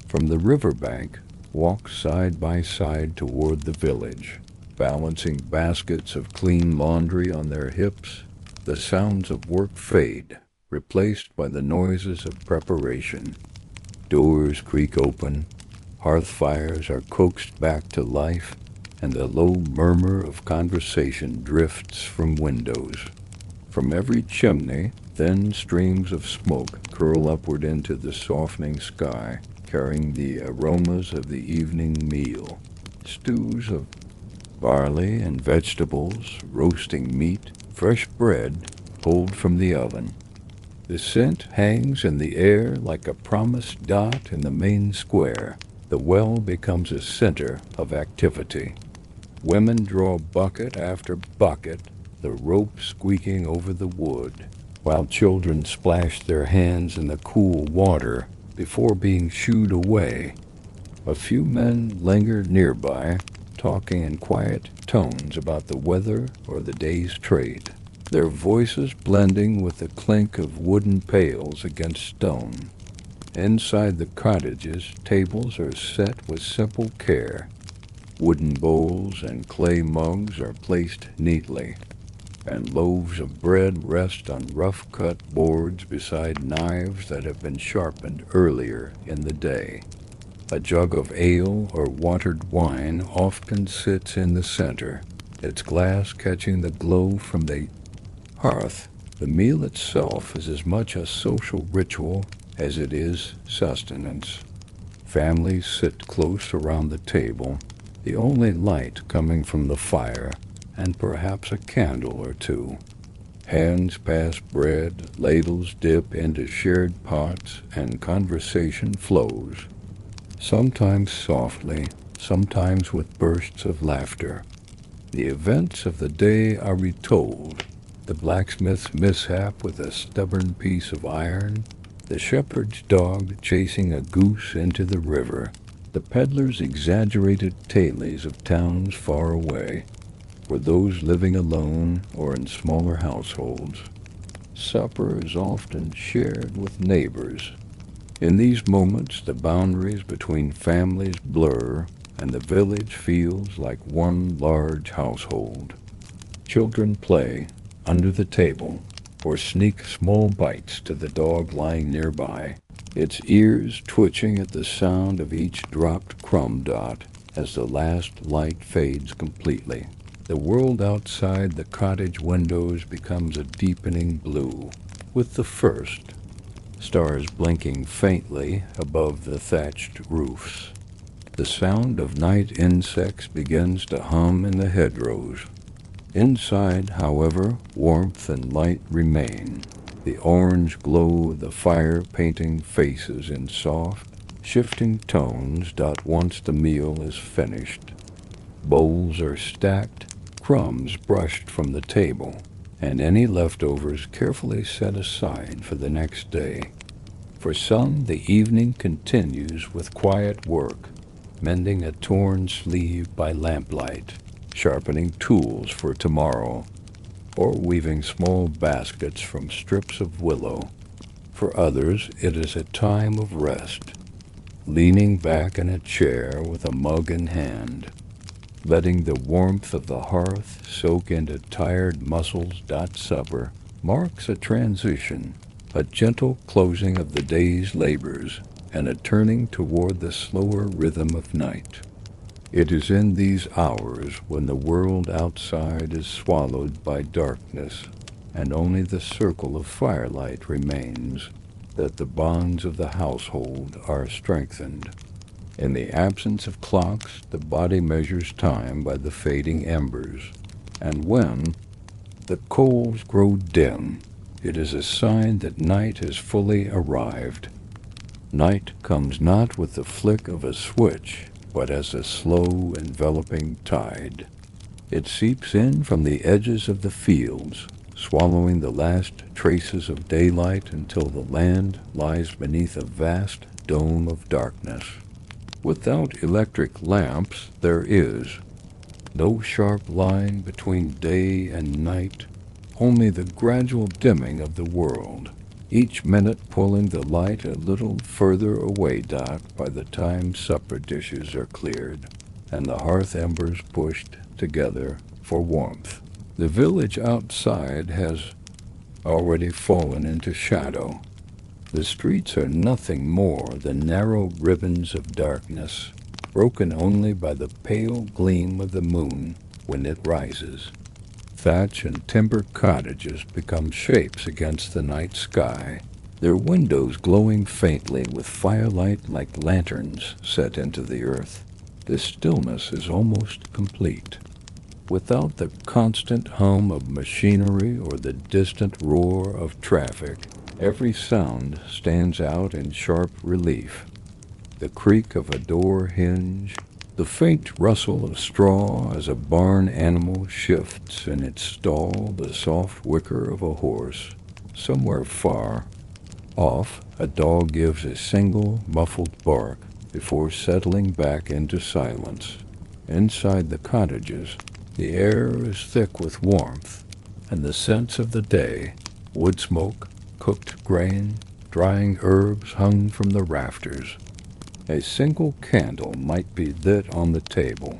from the riverbank, walk side by side toward the village, balancing baskets of clean laundry on their hips. The sounds of work fade, replaced by the noises of preparation. Doors creak open, hearth fires are coaxed back to life, and the low murmur of conversation drifts from windows. From every chimney, thin streams of smoke curl upward into the softening sky, carrying the aromas of the evening meal. Stews of barley and vegetables, roasting meat, fresh bread pulled from the oven. The scent hangs in the air like a promised dot in the main square. The well becomes a center of activity. Women draw bucket after bucket, the rope squeaking over the wood, while children splash their hands in the cool water before being shooed away. A few men linger nearby, talking in quiet tones about the weather or the day's trade, their voices blending with the clink of wooden pails against stone. Inside the cottages, tables are set with simple care. Wooden bowls and clay mugs are placed neatly, and loaves of bread rest on rough-cut boards beside knives that have been sharpened earlier in the day. A jug of ale or watered wine often sits in the center, its glass catching the glow from the hearth. The meal itself is as much a social ritual as it is sustenance. Families sit close around the table, the only light coming from the fire, and perhaps a candle or two. Hands pass bread, ladles dip into shared pots, and conversation flows, sometimes softly, sometimes with bursts of laughter. The events of the day are retold: the blacksmith's mishap with a stubborn piece of iron, the shepherd's dog chasing a goose into the river, the peddler's exaggerated tales of towns far away, for those living alone or in smaller households. Supper is often shared with neighbors. In these moments, the boundaries between families blur, and the village feels like one large household. Children play under the table, or sneak small bites to the dog lying nearby, its ears twitching at the sound of each dropped crumb dot as the last light fades completely. The world outside the cottage windows becomes a deepening blue, with the first stars blinking faintly above the thatched roofs. The sound of night insects begins to hum in the hedgerows. Inside, however, warmth and light remain, the orange glow of the fire painting faces in soft, shifting tones once the meal is finished. Bowls are stacked, crumbs brushed from the table, and any leftovers carefully set aside for the next day. For some, the evening continues with quiet work, mending a torn sleeve by lamplight, sharpening tools for tomorrow, or weaving small baskets from strips of willow. For others, it is a time of rest, leaning back in a chair with a mug in hand, letting the warmth of the hearth soak into tired muscles. Supper marks a transition, a gentle closing of the day's labors, and a turning toward the slower rhythm of night. It is in these hours, when the world outside is swallowed by darkness, and only the circle of firelight remains, that the bonds of the household are strengthened. In the absence of clocks, the body measures time by the fading embers, and when the coals grow dim, it is a sign that night has fully arrived. Night comes not with the flick of a switch, but as a slow, enveloping tide. It seeps in from the edges of the fields, swallowing the last traces of daylight until the land lies beneath a vast dome of darkness. Without electric lamps, there is No sharp line between day and night, only the gradual dimming of the world, each minute pulling the light a little further away. By the time supper dishes are cleared and the hearth embers pushed together for warmth, the village outside has already fallen into shadow. The streets are nothing more than narrow ribbons of darkness, broken only by the pale gleam of the moon when it rises. Thatch and timber cottages become shapes against the night sky, their windows glowing faintly with firelight like lanterns set into the earth. The stillness is almost complete. Without the constant hum of machinery or the distant roar of traffic, every sound stands out in sharp relief. The creak of a door hinge, the faint rustle of straw as a barn animal shifts in its stall, the soft whicker of a horse. Somewhere far off, a dog gives a single muffled bark before settling back into silence. Inside the cottages, the air is thick with warmth and the scents of the day: wood smoke, cooked grain, drying herbs hung from the rafters. A single candle might be lit on the table,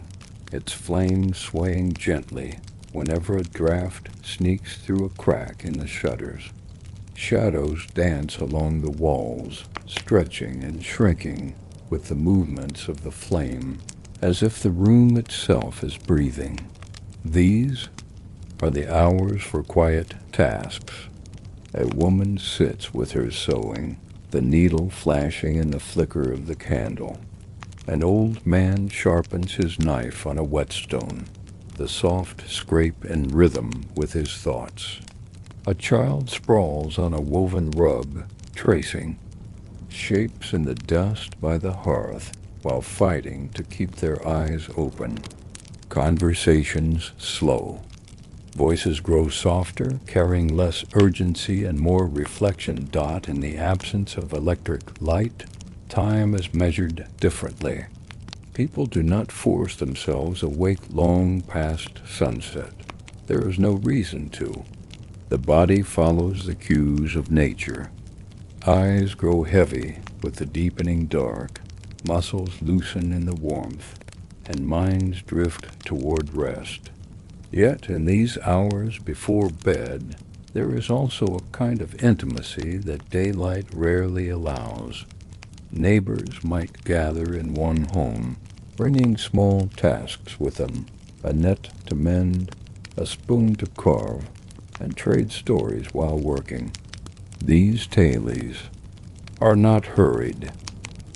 its flame swaying gently whenever a draught sneaks through a crack in the shutters. Shadows dance along the walls, stretching and shrinking with the movements of the flame, as if the room itself is breathing. These are the hours for quiet tasks. A woman sits with her sewing, the needle flashing in the flicker of the candle. An old man sharpens his knife on a whetstone, the soft scrape and rhythm with his thoughts. A child sprawls on a woven rug, tracing shapes in the dust by the hearth while fighting to keep their eyes open. Conversations slow. Voices grow softer, carrying less urgency and more reflection. In the absence of electric light, time is measured differently. People do not force themselves awake long past sunset. There is no reason to. The body follows the cues of nature. Eyes grow heavy with the deepening dark, muscles loosen in the warmth, and minds drift toward rest. Yet in these hours before bed, there is also a kind of intimacy that daylight rarely allows. Neighbors might gather in one home, bringing small tasks with them: a net to mend, a spoon to carve, and trade stories while working. These tailies are not hurried.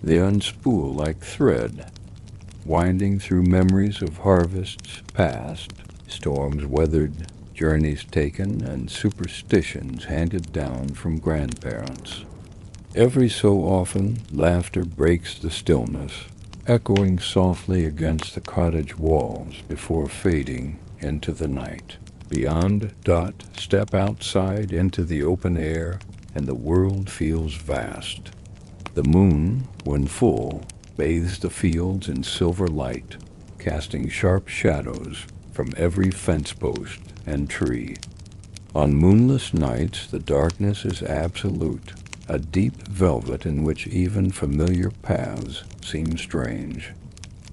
They unspool like thread, winding through memories of harvests past, storms weathered, journeys taken, and superstitions handed down from grandparents. Every so often, laughter breaks the stillness, echoing softly against the cottage walls before fading into the night. Beyond, step outside into the open air, and the world feels vast. The moon, when full, bathes the fields in silver light, casting sharp shadows from every fence post and tree. On moonless nights, the darkness is absolute, a deep velvet in which even familiar paths seem strange.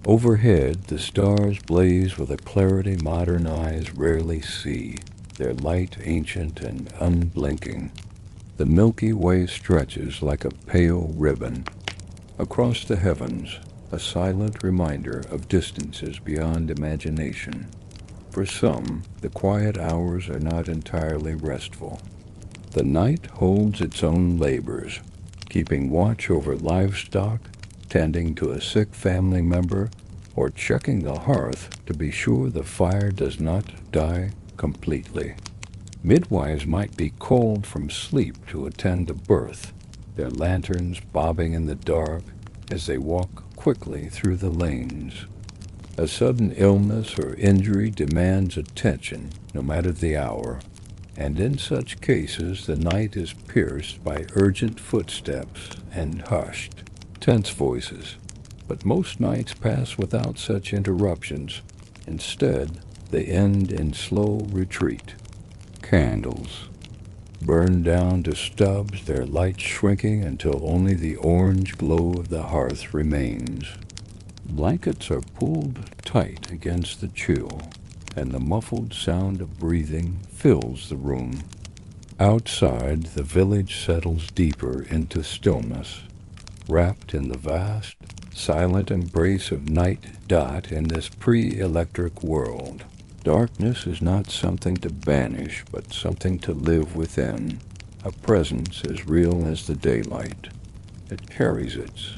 Overhead, the stars blaze with a clarity modern eyes rarely see, their light ancient and unblinking. The Milky Way stretches like a pale ribbon across the heavens, a silent reminder of distances beyond imagination. For some, the quiet hours are not entirely restful. The night holds its own labors, keeping watch over livestock, tending to a sick family member, or checking the hearth to be sure the fire does not die completely. Midwives might be called from sleep to attend a birth, their lanterns bobbing in the dark as they walk quickly through the lanes. A sudden illness or injury demands attention, no matter the hour, and in such cases the night is pierced by urgent footsteps and hushed, tense voices. But most nights pass without such interruptions. Instead, they end in slow retreat. Candles burn down to stubs, their light shrinking until only the orange glow of the hearth remains. Blankets are pulled tight against the chill, and the muffled sound of breathing fills the room. Outside, the village settles deeper into stillness, wrapped in the vast, silent embrace of night. In this pre-electric world, darkness is not something to banish, but something to live within, a presence as real as the daylight. It carries its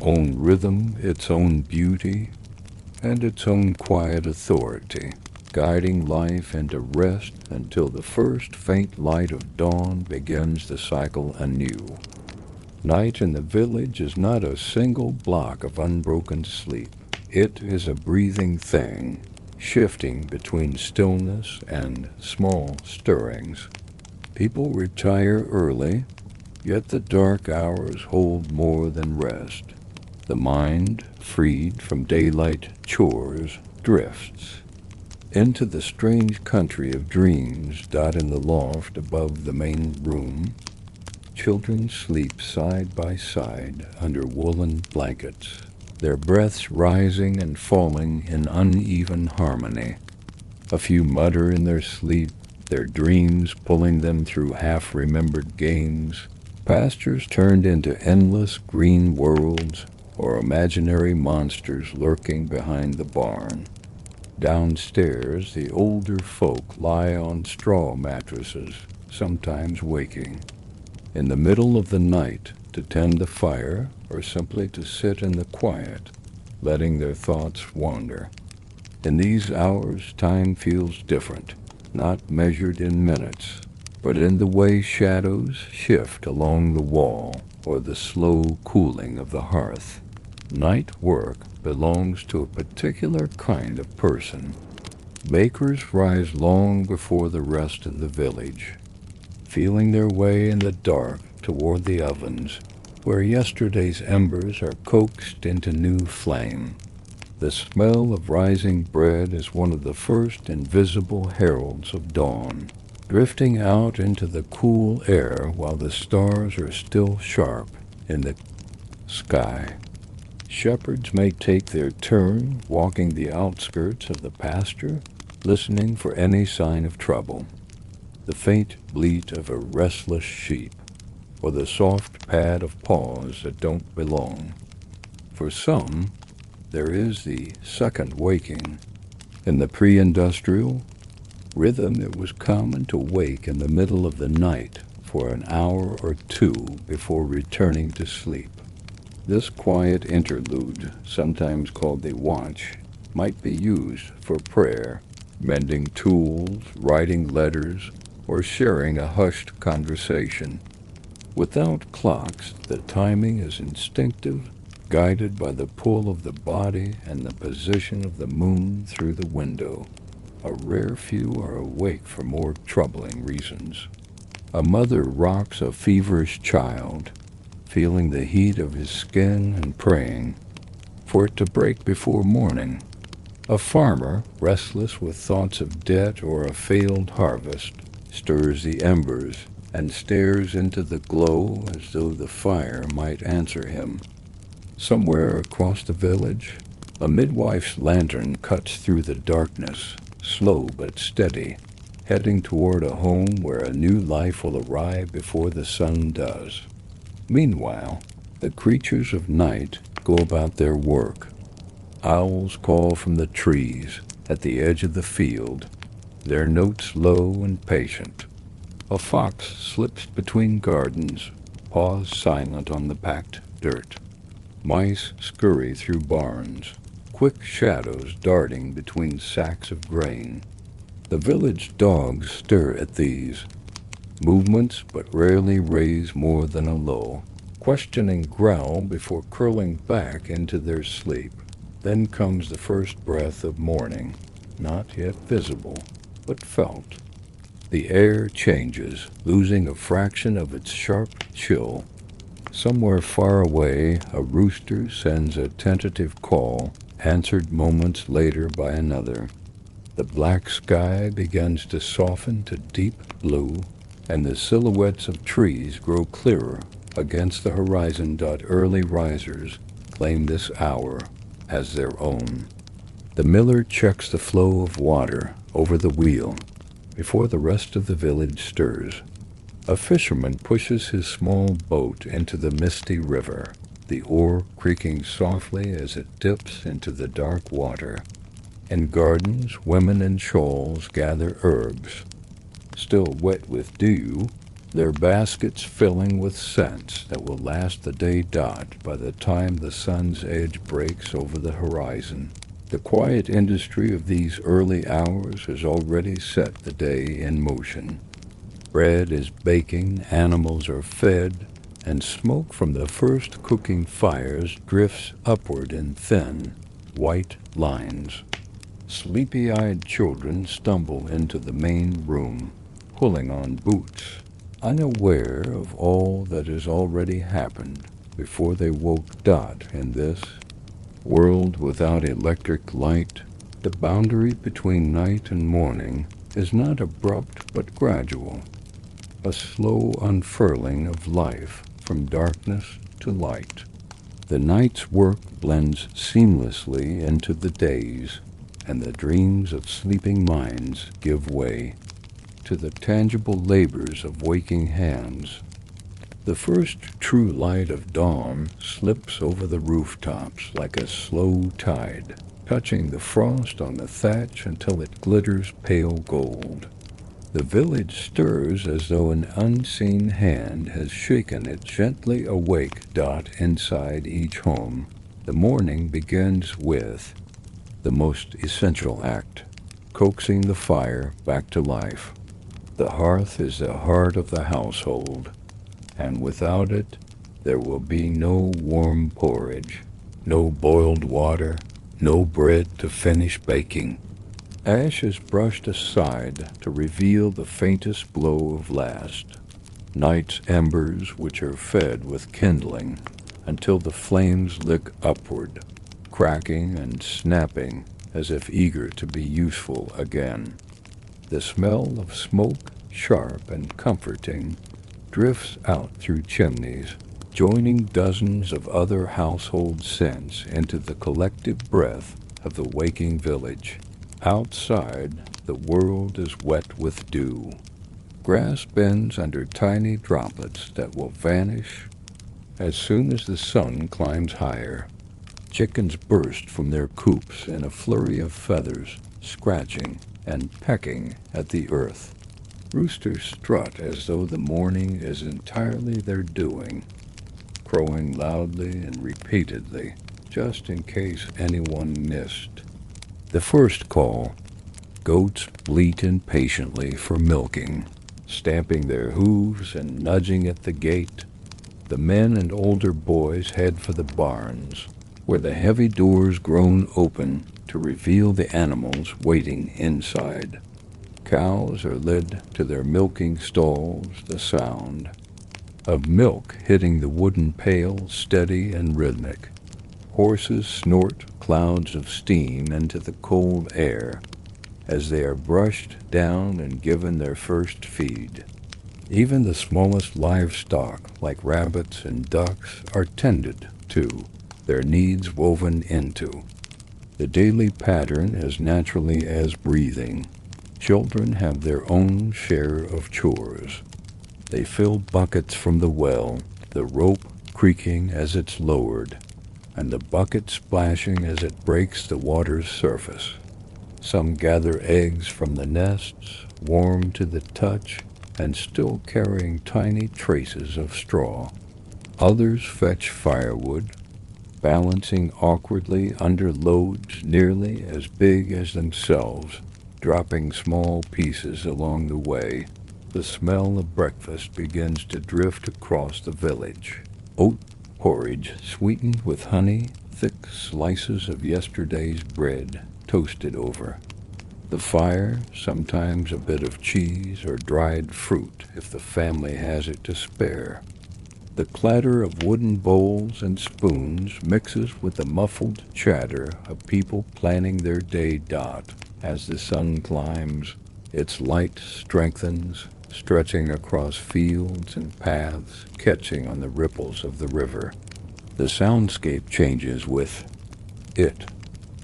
own rhythm, its own beauty, and its own quiet authority, guiding life into rest until the first faint light of dawn begins the cycle anew. Night in the village is not a single block of unbroken sleep. It is a breathing thing, shifting between stillness and small stirrings. People retire early, yet the dark hours hold more than rest. The mind, freed from daylight chores, drifts into the strange country of dreams. In the loft above the main room, children sleep side by side under woolen blankets, their breaths rising and falling in uneven harmony. A few mutter in their sleep, their dreams pulling them through half-remembered games, pastures turned into endless green worlds, or imaginary monsters lurking behind the barn. Downstairs, the older folk lie on straw mattresses, sometimes waking. In the middle of the night, to tend the fire, or simply to sit in the quiet, letting their thoughts wander. In these hours, time feels different, not measured in minutes, but in the way shadows shift along the wall or the slow cooling of the hearth. Night work belongs to a particular kind of person. Bakers rise long before the rest of the village, feeling their way in the dark toward the ovens, where yesterday's embers are coaxed into new flame. The smell of rising bread is one of the first invisible heralds of dawn, drifting out into the cool air while the stars are still sharp in the sky. Shepherds may take their turn walking the outskirts of the pasture, listening for any sign of trouble. The faint bleat of a restless sheep, or the soft pad of paws that don't belong. For some, there is the second waking. In the pre-industrial rhythm, it was common to wake in the middle of the night for an hour or two before returning to sleep. This quiet interlude, sometimes called the watch, might be used for prayer, mending tools, writing letters, or sharing a hushed conversation. Without clocks, the timing is instinctive, guided by the pull of the body and the position of the moon through the window. A rare few are awake for more troubling reasons. A mother rocks a feverish child, feeling the heat of his skin and praying for it to break before morning. A farmer, restless with thoughts of debt or a failed harvest, stirs the embers and stares into the glow as though the fire might answer him. Somewhere across the village, a midwife's lantern cuts through the darkness, slow but steady, heading toward a home where a new life will arrive before the sun does. Meanwhile, the creatures of night go about their work. Owls call from the trees at the edge of the field, their notes low and patient. A fox slips between gardens, paws silent on the packed dirt. Mice scurry through barns, quick shadows darting between sacks of grain. The village dogs stir at these movements, but rarely raise more than a low, questioning growl before curling back into their sleep. Then comes the first breath of morning, not yet visible, but felt. The air changes, losing a fraction of its sharp chill. Somewhere far away, a rooster sends a tentative call, answered moments later by another. The black sky begins to soften to deep blue, and the silhouettes of trees grow clearer against the horizon. Early risers claim this hour as their own. The miller checks the flow of water over the wheel before the rest of the village stirs. A fisherman pushes his small boat into the misty river, the oar creaking softly as it dips into the dark water. In gardens, women in shawls gather herbs, still wet with dew, their baskets filling with scents that will last the day. By the time the sun's edge breaks over the horizon, the quiet industry of these early hours has already set the day in motion. Bread is baking, animals are fed, and smoke from the first cooking fires drifts upward in thin, white lines. Sleepy-eyed children stumble into the main room, pulling on boots, unaware of all that has already happened before they woke. In this world without electric light, the boundary between night and morning is not abrupt but gradual, a slow unfurling of life from darkness to light. The night's work blends seamlessly into the day's, and the dreams of sleeping minds give way to the tangible labors of waking hands. The first true light of dawn slips over the rooftops like a slow tide, touching the frost on the thatch until it glitters pale gold. The village stirs as though an unseen hand has shaken it gently awake. Inside each home, the morning begins with the most essential act, coaxing the fire back to life. The hearth is the heart of the household, and without it, there will be no warm porridge, no boiled water, no bread to finish baking. Ash is brushed aside to reveal the faintest glow of last night's embers, which are fed with kindling until the flames lick upward, cracking and snapping as if eager to be useful again. The smell of smoke, sharp and comforting, drifts out through chimneys, joining dozens of other household scents into the collective breath of the waking village. Outside, the world is wet with dew. Grass bends under tiny droplets that will vanish as soon as the sun climbs higher. Chickens burst from their coops in a flurry of feathers, scratching and pecking at the earth. Roosters strut as though the morning is entirely their doing, crowing loudly and repeatedly, just in case anyone missed the first call. Goats bleat impatiently for milking, stamping their hooves and nudging at the gate. The men and older boys head for the barns, where the heavy doors groan open to reveal the animals waiting inside. Cows are led to their milking stalls, the sound of milk hitting the wooden pail steady and rhythmic. Horses snort clouds of steam into the cold air as they are brushed down and given their first feed. Even the smallest livestock, like rabbits and ducks, are tended to, their needs woven into. The daily pattern as naturally as breathing. Children have their own share of chores. They fill buckets from the well, the rope creaking as it's lowered, and the bucket splashing as it breaks the water's surface. Some gather eggs from the nests, warm to the touch, and still carrying tiny traces of straw. Others fetch firewood, balancing awkwardly under loads nearly as big as themselves, dropping small pieces along the way. The smell of breakfast begins to drift across the village. Oat porridge sweetened with honey, thick slices of yesterday's bread toasted over. The fire, sometimes a bit of cheese or dried fruit if the family has it to spare. The clatter of wooden bowls and spoons mixes with the muffled chatter of people planning their day. As the sun climbs, its light strengthens, stretching across fields and paths, catching on the ripples of the river. The soundscape changes with it.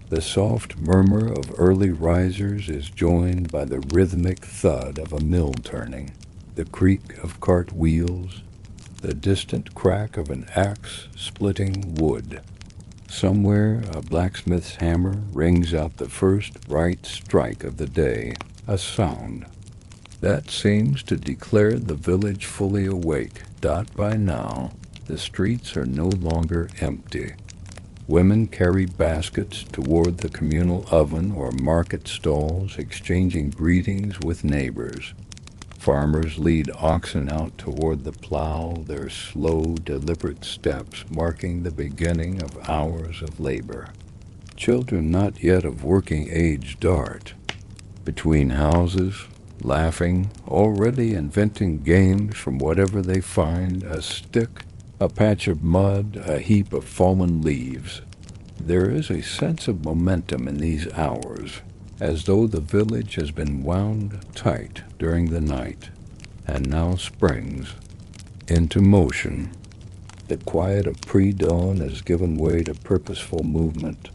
The soft murmur of early risers is joined by the rhythmic thud of a mill turning, the creak of cart wheels, the distant crack of an axe splitting wood. Somewhere a blacksmith's hammer rings out the first right strike of the day, a sound that seems to declare the village fully awake. By now, the streets are no longer empty. Women carry baskets toward the communal oven or market stalls, exchanging greetings with neighbors. Farmers lead oxen out toward the plow, their slow, deliberate steps marking the beginning of hours of labor. Children not yet of working age dart between houses, laughing, already inventing games from whatever they find, a stick, a patch of mud, a heap of fallen leaves. There is a sense of momentum in these hours, as though the village has been wound tight during the night and now springs into motion. The quiet of pre-dawn has given way to purposeful movement.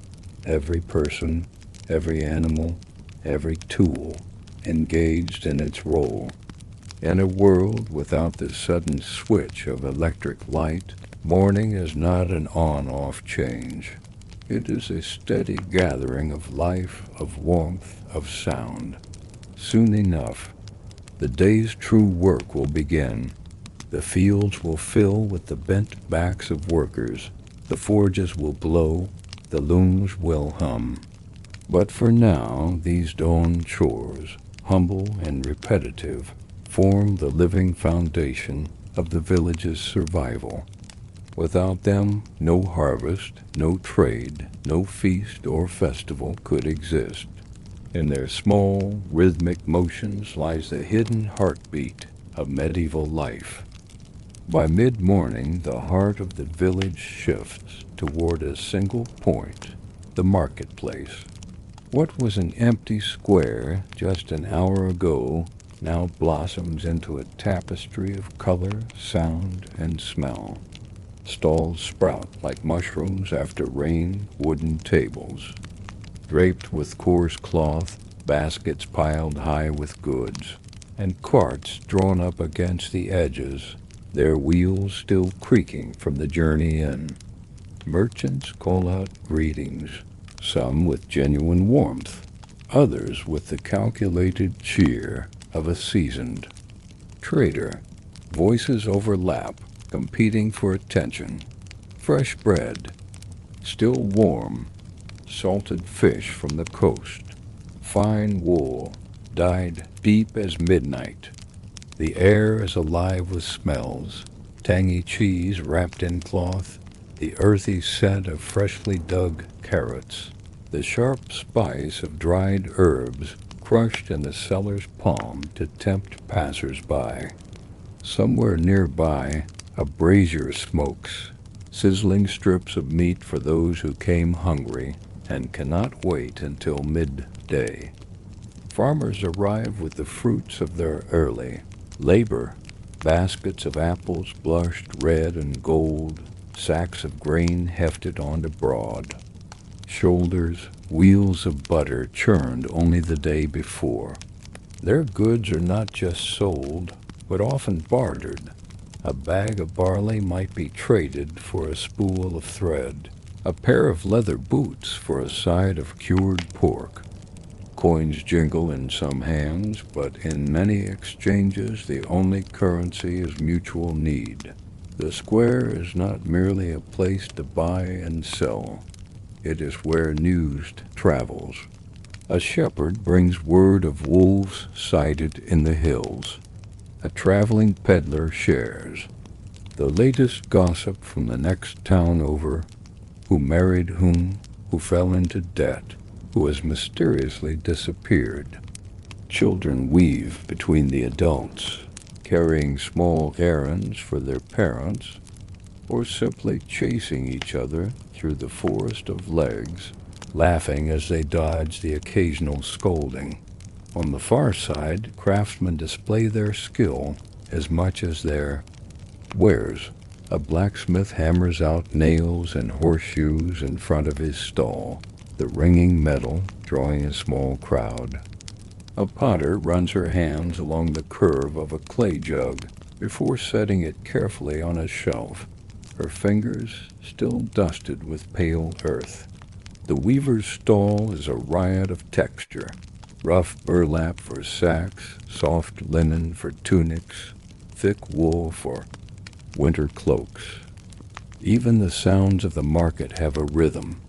Every person, every animal, every tool engaged in its role. In a world without the sudden switch of electric light, morning is not an on-off change. It is a steady gathering of life, of warmth, of sound. Soon enough, the day's true work will begin. The fields will fill with the bent backs of workers. The forges will glow. The looms will hum. But for now, these dawn chores, humble and repetitive, form the living foundation of the village's survival. Without them, no harvest, no trade, no feast or festival could exist. In their small, rhythmic motions lies the hidden heartbeat of medieval life. By mid-morning, the heart of the village shifts toward a single point, the marketplace. What was an empty square just an hour ago now blossoms into a tapestry of color, sound, and smell. Stalls sprout like mushrooms after rain, wooden tables, draped with coarse cloth, baskets piled high with goods, and carts drawn up against the edges, their wheels still creaking from the journey in. Merchants call out greetings, some with genuine warmth, others with the calculated cheer of a seasoned trader. Voices overlap, competing for attention. Fresh bread, still warm, salted fish from the coast, fine wool, dyed deep as midnight. The air is alive with smells, tangy cheese wrapped in cloth, the earthy scent of freshly dug carrots, the sharp spice of dried herbs crushed in the seller's palm to tempt passers-by. Somewhere nearby, a brazier smokes, sizzling strips of meat for those who came hungry and cannot wait until midday. Farmers arrive with the fruits of their early labor, baskets of apples blushed red and gold, sacks of grain hefted onto broad shoulders, wheels of butter churned only the day before. Their goods are not just sold, but often bartered. A bag of barley might be traded for a spool of thread, a pair of leather boots for a side of cured pork. Coins jingle in some hands, but in many exchanges the only currency is mutual need. The square is not merely a place to buy and sell. It is where news travels. A shepherd brings word of wolves sighted in the hills. A traveling peddler shares the latest gossip from the next town over, who married whom, who fell into debt, who has mysteriously disappeared. Children weave between the adults, carrying small errands for their parents, or simply chasing each other through the forest of legs, laughing as they dodge the occasional scolding. On the far side, craftsmen display their skill as much as their wares. A blacksmith hammers out nails and horseshoes in front of his stall, the ringing metal drawing a small crowd. A potter runs her hands along the curve of a clay jug before setting it carefully on a shelf, her fingers still dusted with pale earth. The weaver's stall is a riot of texture, rough burlap for sacks, soft linen for tunics, thick wool for winter cloaks. Even the sounds of the market have a rhythm,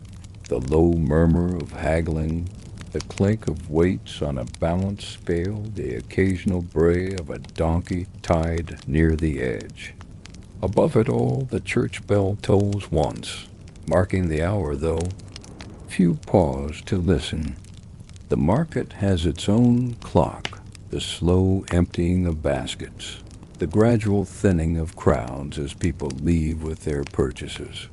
the low murmur of haggling, the clink of weights on a balance scale, the occasional bray of a donkey tied near the edge. Above it all, the church bell tolls once, marking the hour, though few pause to listen. The market has its own clock, the slow emptying of baskets, the gradual thinning of crowds as people leave with their purchases.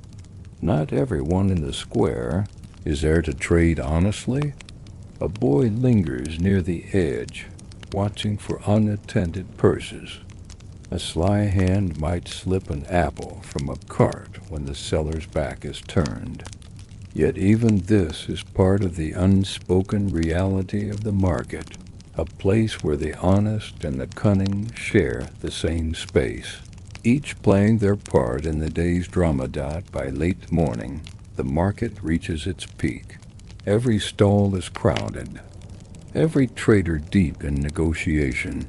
Not everyone in the square is there to trade honestly. A boy lingers near the edge, watching for unattended purses. A sly hand might slip an apple from a cart when the seller's back is turned. Yet even this is part of the unspoken reality of the market, a place where the honest and the cunning share the same space, each playing their part in the day's drama. By late morning, the market reaches its peak. Every stall is crowded, every trader deep in negotiation.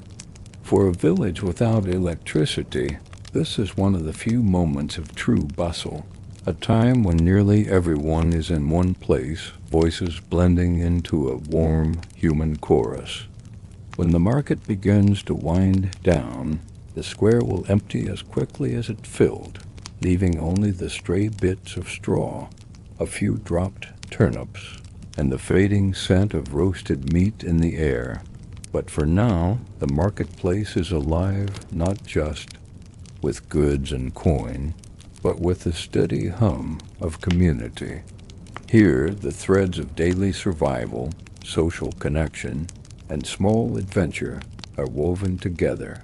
For a village without electricity, this is one of the few moments of true bustle, a time when nearly everyone is in one place, voices blending into a warm human chorus. When the market begins to wind down, the square will empty as quickly as it filled, leaving only the stray bits of straw, a few dropped turnips, and the fading scent of roasted meat in the air. But for now, the marketplace is alive not just with goods and coin, but with the steady hum of community. Here, the threads of daily survival, social connection, and small adventure are woven together,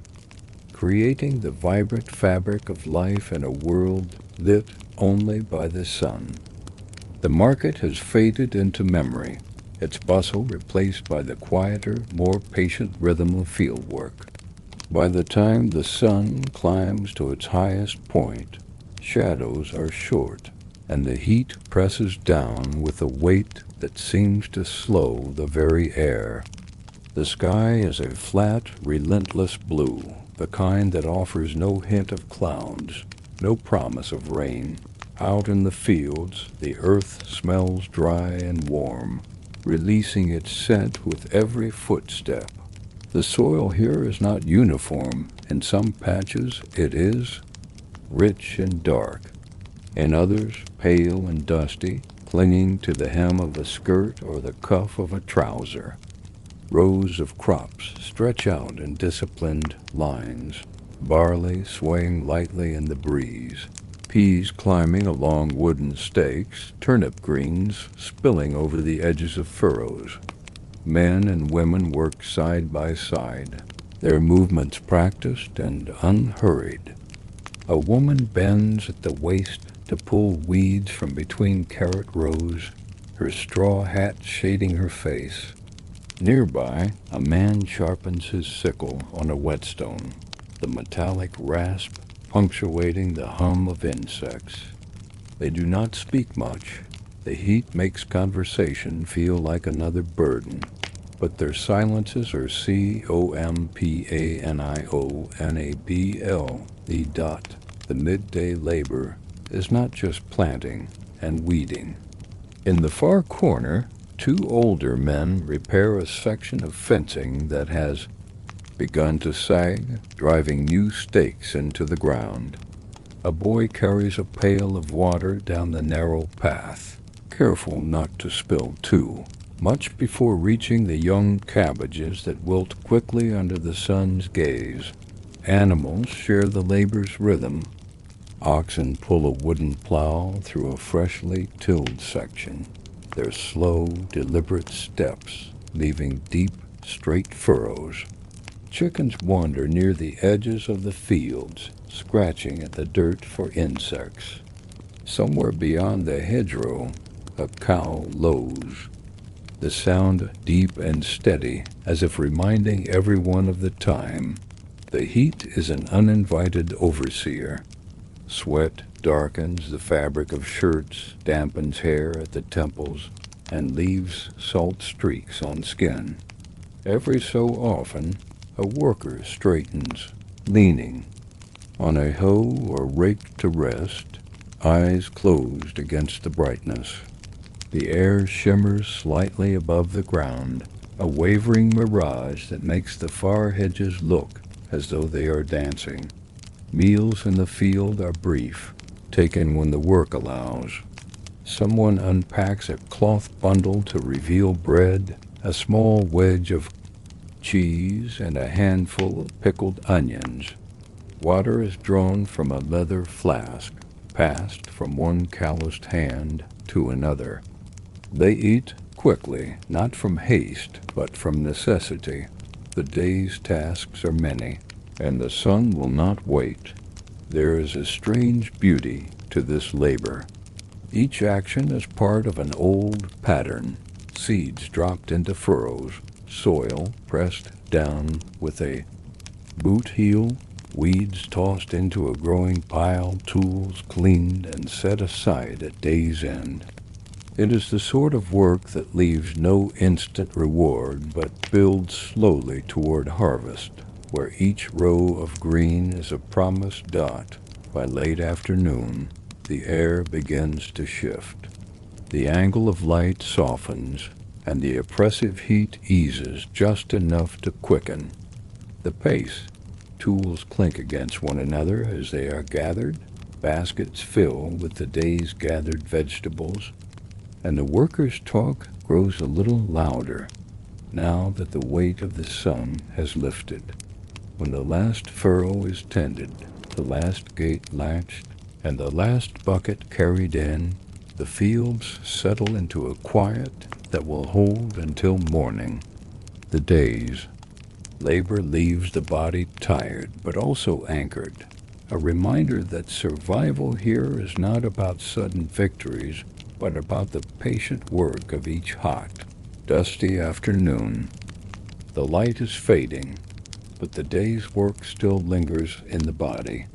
creating the vibrant fabric of life in a world lit only by the sun. The market has faded into memory, its bustle replaced by the quieter, more patient rhythm of fieldwork. By the time the sun climbs to its highest point, shadows are short, and the heat presses down with a weight that seems to slow the very air. The sky is a flat, relentless blue, the kind that offers no hint of clouds, no promise of rain. Out in the fields, the earth smells dry and warm, releasing its scent with every footstep. The soil here is not uniform. In some patches it is rich and dark, in others pale and dusty, clinging to the hem of a skirt or the cuff of a trouser. Rows of crops stretch out in disciplined lines, barley swaying lightly in the breeze, peas climbing along wooden stakes, turnip greens spilling over the edges of furrows. Men and women work side by side, their movements practiced and unhurried. A woman bends at the waist to pull weeds from between carrot rows, her straw hat shading her face. Nearby, a man sharpens his sickle on a whetstone, the metallic rasp punctuating the hum of insects. They do not speak much. The heat makes conversation feel like another burden, but their silences are companionable. The midday labor is not just planting and weeding. In the far corner, two older men repair a section of fencing that has begun to sag, driving new stakes into the ground. A boy carries a pail of water down the narrow path, careful not to spill too. Much before reaching the young cabbages that wilt quickly under the sun's gaze, animals share the labor's rhythm. Oxen pull a wooden plow through a freshly tilled section, their slow, deliberate steps leaving deep, straight furrows. Chickens wander near the edges of the fields, scratching at the dirt for insects. Somewhere beyond the hedgerow, a cow lows, the sound deep and steady, as if reminding everyone of the time. The heat is an uninvited overseer. Sweat darkens the fabric of shirts, dampens hair at the temples, and leaves salt streaks on skin. Every so often, a worker straightens, leaning on a hoe or rake to rest, eyes closed against the brightness. The air shimmers slightly above the ground, a wavering mirage that makes the far hedges look as though they are dancing. Meals in the field are brief, taken when the work allows. Someone unpacks a cloth bundle to reveal bread, a small wedge of cheese, and a handful of pickled onions. Water is drawn from a leather flask, passed from one calloused hand to another. They eat quickly, not from haste, but from necessity. The day's tasks are many, and the sun will not wait. There is a strange beauty to this labor. Each action is part of an old pattern. Seeds dropped into furrows, soil pressed down with a boot heel, weeds tossed into a growing pile, tools cleaned and set aside at day's end. It is the sort of work that leaves no instant reward, but builds slowly toward harvest, where each row of green is a promised dot. By late afternoon, the air begins to shift. The angle of light softens, and the oppressive heat eases just enough to quicken the pace. Tools clink against one another as they are gathered, baskets fill with the day's gathered vegetables, and the workers' talk grows a little louder now that the weight of the sun has lifted. When the last furrow is tended, the last gate latched, and the last bucket carried in, the fields settle into a quiet that will hold until morning. The days. Labor leaves the body tired, but also anchored, a reminder that survival here is not about sudden victories, but about the patient work of each hot, dusty afternoon. The light is fading, but the day's work still lingers in the body.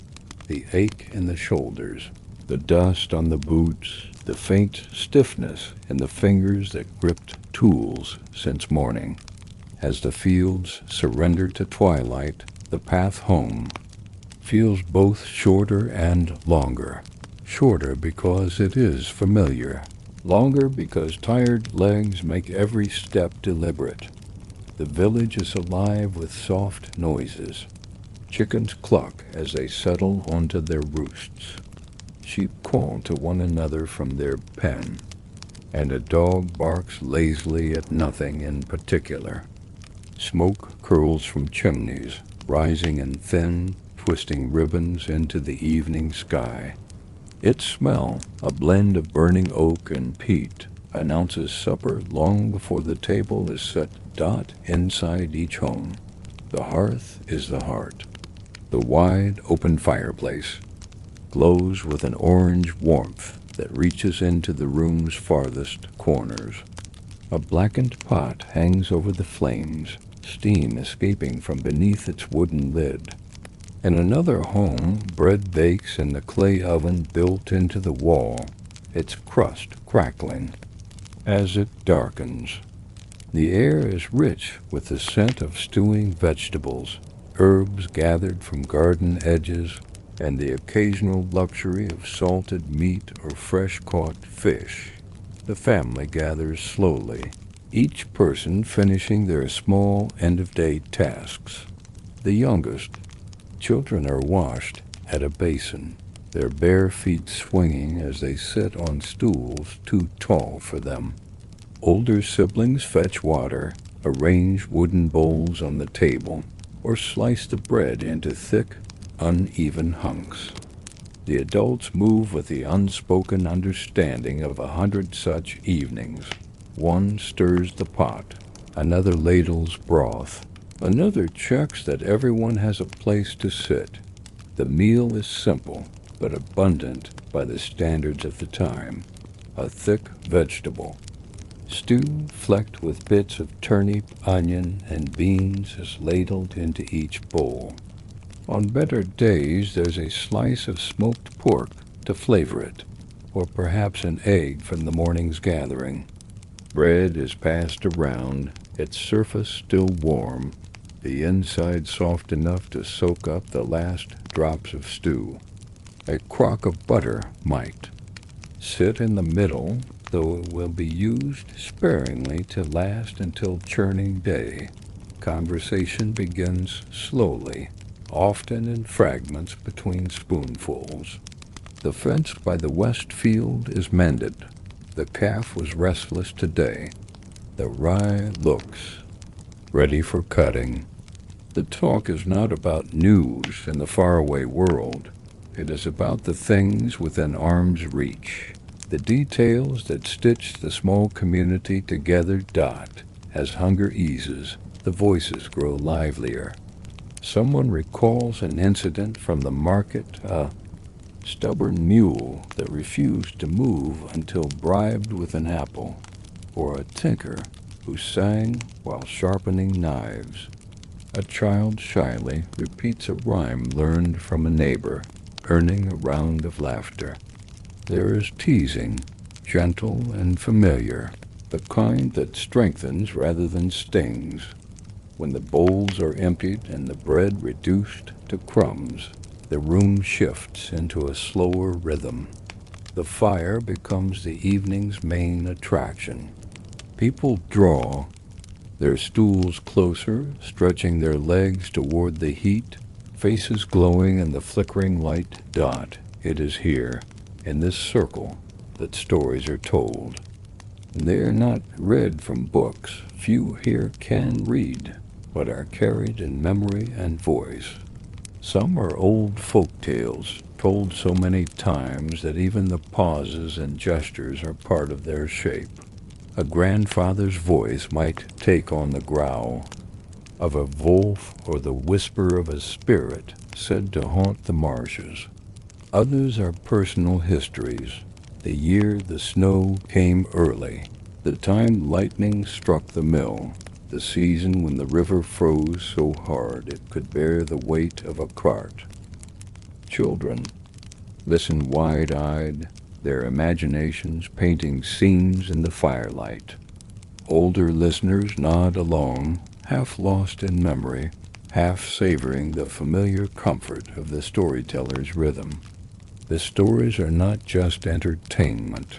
The ache in the shoulders, the dust on the boots, the faint stiffness in the fingers that gripped tools since morning. As the fields surrender to twilight, the path home feels both shorter and longer. Shorter because it is familiar. Longer because tired legs make every step deliberate. The village is alive with soft noises. Chickens cluck as they settle onto their roosts. Sheep call to one another from their pen, and a dog barks lazily at nothing in particular. Smoke curls from chimneys, rising in thin, twisting ribbons into the evening sky. Its smell, a blend of burning oak and peat, announces supper long before the table is set dot inside each home. The hearth is the heart. The wide, open fireplace glows with an orange warmth that reaches into the room's farthest corners. A blackened pot hangs over the flames, steam escaping from beneath its wooden lid. In another home, bread bakes in the clay oven built into the wall, its crust crackling as it darkens. The air is rich with the scent of stewing vegetables, herbs gathered from garden edges, and the occasional luxury of salted meat or fresh-caught fish. The family gathers slowly, each person finishing their small end-of-day tasks. The youngest children are washed at a basin, their bare feet swinging as they sit on stools too tall for them. Older siblings fetch water, arrange wooden bowls on the table, or slice the bread into thick, uneven hunks. The adults move with the unspoken understanding of 100 such evenings. One stirs the pot, another ladles broth, another checks that everyone has a place to sit. The meal is simple, but abundant by the standards of the time. A thick vegetable stew flecked with bits of turnip, onion, and beans is ladled into each bowl. On better days, there's a slice of smoked pork to flavor it, or perhaps an egg from the morning's gathering. Bread is passed around, its surface still warm, the inside soft enough to soak up the last drops of stew. A crock of butter might sit in the middle, though it will be used sparingly to last until churning day. Conversation begins slowly, often in fragments between spoonfuls. The fence by the west field is mended. The calf was restless today. The rye looks ready for cutting. The talk is not about news in the faraway world. It is about the things within arm's reach, the details that stitch the small community together. As hunger eases, the voices grow livelier. Someone recalls an incident from the market, a stubborn mule that refused to move until bribed with an apple, or a tinker who sang while sharpening knives. A child shyly repeats a rhyme learned from a neighbor, earning a round of laughter. There is teasing, gentle and familiar, the kind that strengthens rather than stings. When the bowls are emptied and the bread reduced to crumbs, the room shifts into a slower rhythm. The fire becomes the evening's main attraction. People draw, their stools closer, stretching their legs toward the heat, faces glowing in the flickering light. It is here, in this circle, that stories are told. They are not read from books. Few here can read, but are carried in memory and voice. Some are old folk tales, told so many times that even the pauses and gestures are part of their shape. A grandfather's voice might take on the growl of a wolf or the whisper of a spirit said to haunt the marshes. Others are personal histories. The year the snow came early, the time lightning struck the mill, the season when the river froze so hard it could bear the weight of a cart. Children listen wide-eyed, their imaginations painting scenes in the firelight. Older listeners nod along, half lost in memory, half savoring the familiar comfort of the storyteller's rhythm. The stories are not just entertainment.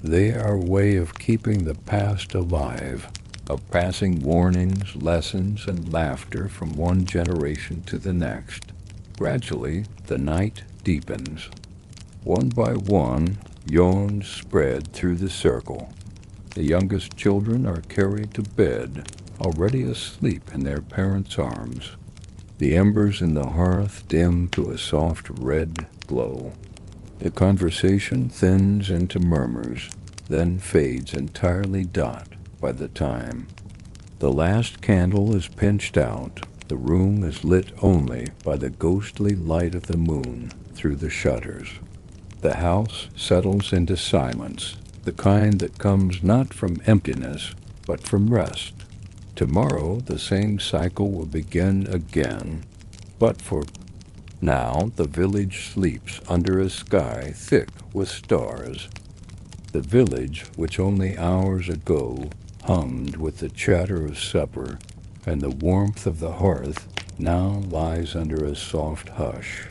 They are a way of keeping the past alive, of passing warnings, lessons, and laughter from one generation to the next. Gradually, the night deepens. One by one, yawns spread through the circle. The youngest children are carried to bed, already asleep in their parents' arms. The embers in the hearth dim to a soft red glow. The conversation thins into murmurs, then fades entirely by the time. The last candle is pinched out. The room is lit only by the ghostly light of the moon through the shutters. The house settles into silence, the kind that comes not from emptiness, but from rest. Tomorrow the same cycle will begin again, but for now the village sleeps under a sky thick with stars. The village, which only hours ago hummed with the chatter of supper and the warmth of the hearth, now lies under a soft hush.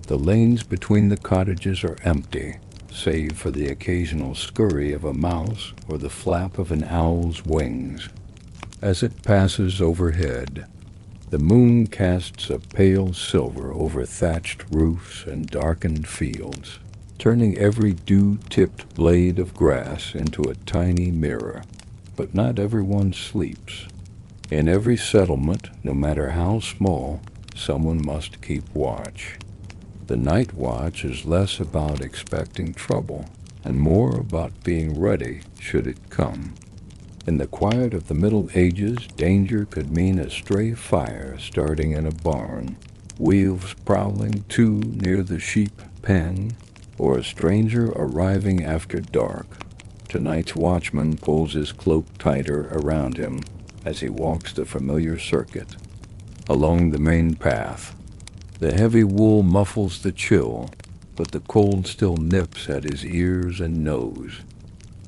The lanes between the cottages are empty, save for the occasional scurry of a mouse or the flap of an owl's wings. As it passes overhead, the moon casts a pale silver over thatched roofs and darkened fields, turning every dew-tipped blade of grass into a tiny mirror. But not everyone sleeps. In every settlement, no matter how small, someone must keep watch. The night watch is less about expecting trouble and more about being ready should it come. In the quiet of the Middle Ages, danger could mean a stray fire starting in a barn, wolves prowling too near the sheep pen, or a stranger arriving after dark. Tonight's watchman pulls his cloak tighter around him as he walks the familiar circuit. Along the main path, the heavy wool muffles the chill, but the cold still nips at his ears and nose.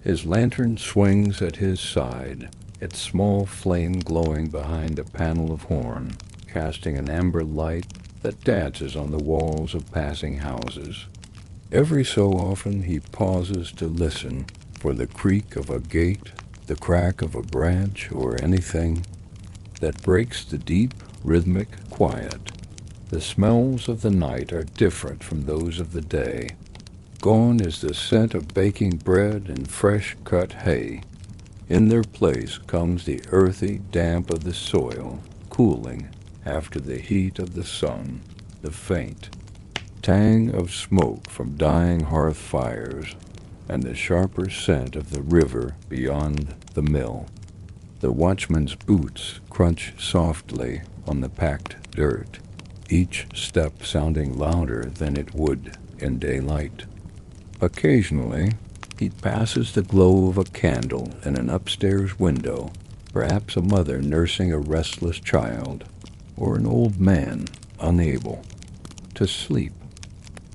His lantern swings at his side, its small flame glowing behind a panel of horn, casting an amber light that dances on the walls of passing houses. Every so often he pauses to listen for the creak of a gate, the crack of a branch, or anything that breaks the deep, rhythmic quiet. The smells of the night are different from those of the day. Gone is the scent of baking bread and fresh-cut hay. In their place comes the earthy damp of the soil, cooling after the heat of the sun, the faint tang of smoke from dying hearth fires, and the sharper scent of the river beyond the mill. The watchman's boots crunch softly on the packed dirt, each step sounding louder than it would in daylight. Occasionally, he passes the glow of a candle in an upstairs window, perhaps a mother nursing a restless child, or an old man unable to sleep.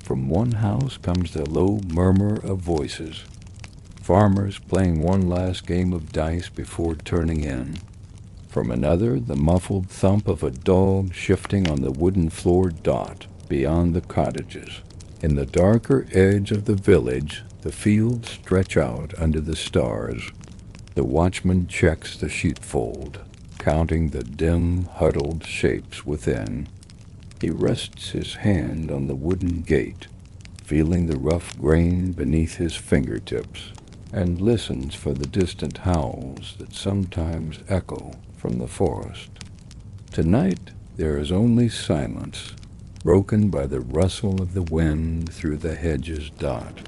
From one house comes the low murmur of voices, farmers playing one last game of dice before turning in. From another, the muffled thump of a dog shifting on the wooden-floored dot beyond the cottages. In the darker edge of the village, the fields stretch out under the stars. The watchman checks the sheepfold, counting the dim, huddled shapes within. He rests his hand on the wooden gate, feeling the rough grain beneath his fingertips, and listens for the distant howls that sometimes echo from the forest. Tonight there is only silence, broken by the rustle of the wind through the hedge's dot.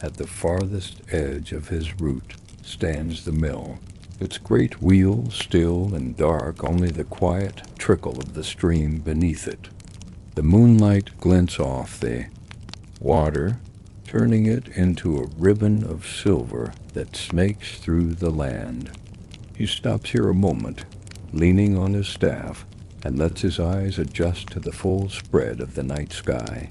At the farthest edge of his route stands the mill, its great wheel still and dark, only the quiet trickle of the stream beneath it. The moonlight glints off the water, turning it into a ribbon of silver that snakes through the land. He stops here a moment, leaning on his staff, and lets his eyes adjust to the full spread of the night sky.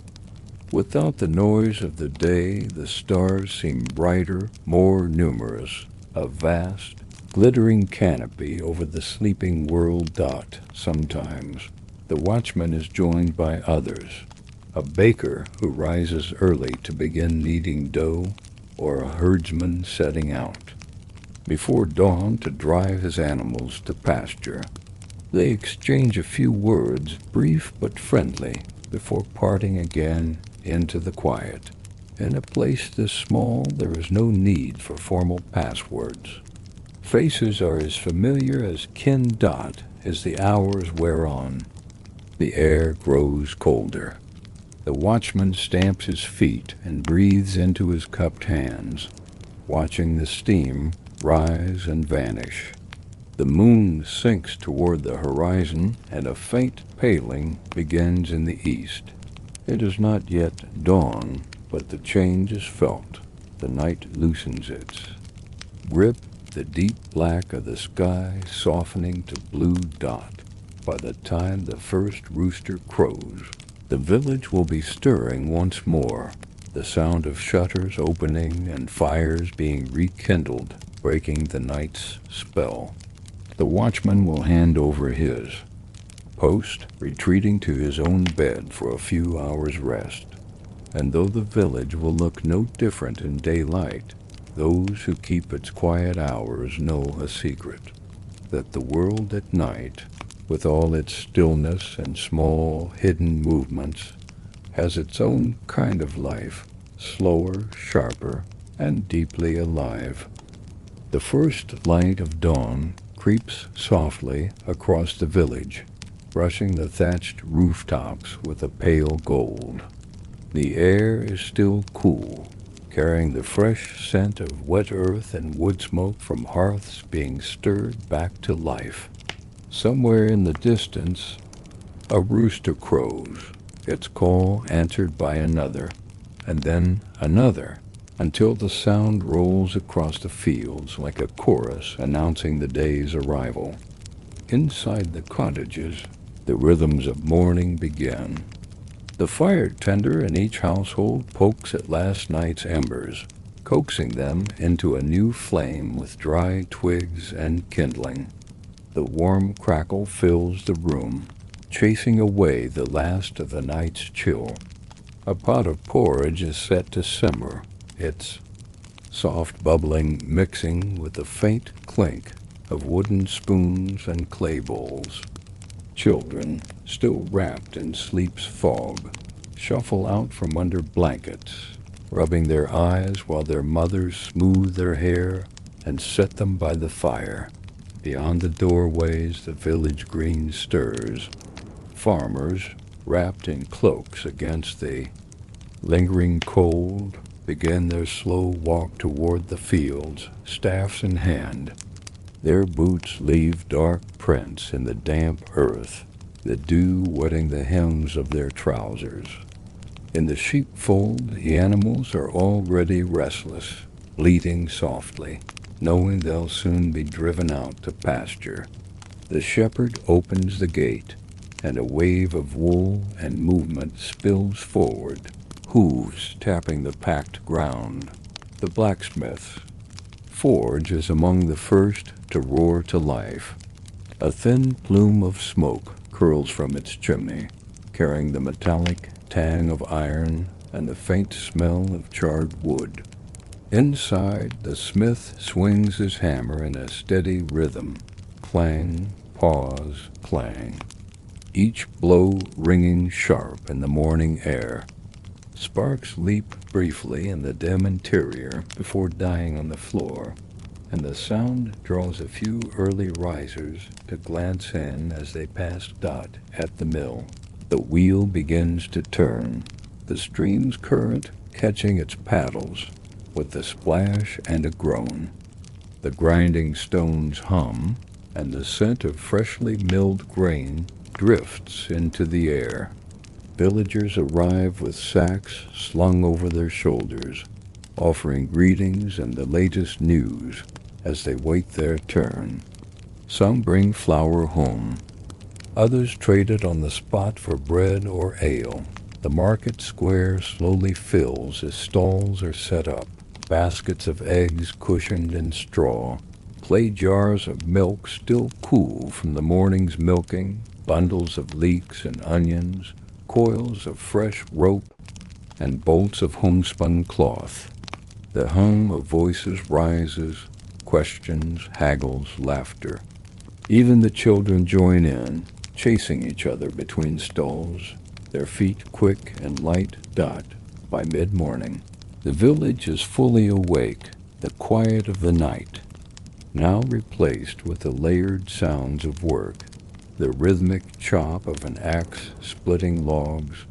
Without the noise of the day, the stars seem brighter, more numerous, a vast, glittering canopy over the sleeping world dot. Sometimes the watchman is joined by others, a baker who rises early to begin kneading dough, or a herdsman setting out before dawn to drive his animals to pasture. They exchange a few words, brief but friendly, before parting again into the quiet. In a place this small, there is no need for formal passwords. Faces are as familiar as kin dot as the hours wear on. The air grows colder. The watchman stamps his feet and breathes into his cupped hands, watching the steam rise and vanish. The moon sinks toward the horizon, and a faint paling begins in the east. It is not yet dawn, but the change is felt. The night loosens its grip, the deep black of the sky softening to blue dot. By the time the first rooster crows, the village will be stirring once more, the sound of shutters opening and fires being rekindled, breaking the night's spell. The watchman will hand over his post, retreating to his own bed for a few hours' rest. And though the village will look no different in daylight, those who keep its quiet hours know a secret, that the world at night, with all its stillness and small, hidden movements, has its own kind of life, slower, sharper, and deeply alive. The first light of dawn creeps softly across the village, brushing the thatched rooftops with a pale gold. The air is still cool, carrying the fresh scent of wet earth and wood smoke from hearths being stirred back to life. Somewhere in the distance, a rooster crows, its call answered by another, and then another, until the sound rolls across the fields like a chorus announcing the day's arrival. Inside the cottages, the rhythms of morning begin. The fire tender in each household pokes at last night's embers, coaxing them into a new flame with dry twigs and kindling. The warm crackle fills the room, chasing away the last of the night's chill. A pot of porridge is set to simmer, its soft bubbling mixing with the faint clink of wooden spoons and clay bowls. Children, still wrapped in sleep's fog, shuffle out from under blankets, rubbing their eyes while their mothers smooth their hair and set them by the fire. Beyond the doorways, the village green stirs. Farmers, wrapped in cloaks against the lingering cold, begin their slow walk toward the fields, staffs in hand. Their boots leave dark prints in the damp earth, the dew wetting the hems of their trousers. In the sheepfold, the animals are already restless, bleating softly, knowing they'll soon be driven out to pasture. The shepherd opens the gate, and a wave of wool and movement spills forward, hooves tapping the packed ground. The blacksmith's forge is among the first to roar to life. A thin plume of smoke curls from its chimney, carrying the metallic tang of iron and the faint smell of charred wood. Inside, the smith swings his hammer in a steady rhythm, clang, pause, clang, each blow ringing sharp in the morning air. Sparks leap briefly in the dim interior before dying on the floor, and the sound draws a few early risers to glance in as they pass Dot at the mill. The wheel begins to turn, the stream's current catching its paddles with a splash and a groan. The grinding stones hum, and the scent of freshly milled grain drifts into the air. Villagers arrive with sacks slung over their shoulders, offering greetings and the latest news as they wait their turn. Some bring flour home. Others trade it on the spot for bread or ale. The market square slowly fills as stalls are set up, baskets of eggs cushioned in straw, clay jars of milk still cool from the morning's milking, bundles of leeks and onions, coils of fresh rope, and bolts of homespun cloth. The hum of voices rises, questions, haggles, laughter. Even the children join in, chasing each other between stalls, their feet quick and light. Dot, by mid-morning, the village is fully awake, the quiet of the night, now replaced with the layered sounds of work, the rhythmic chop of an axe splitting logs,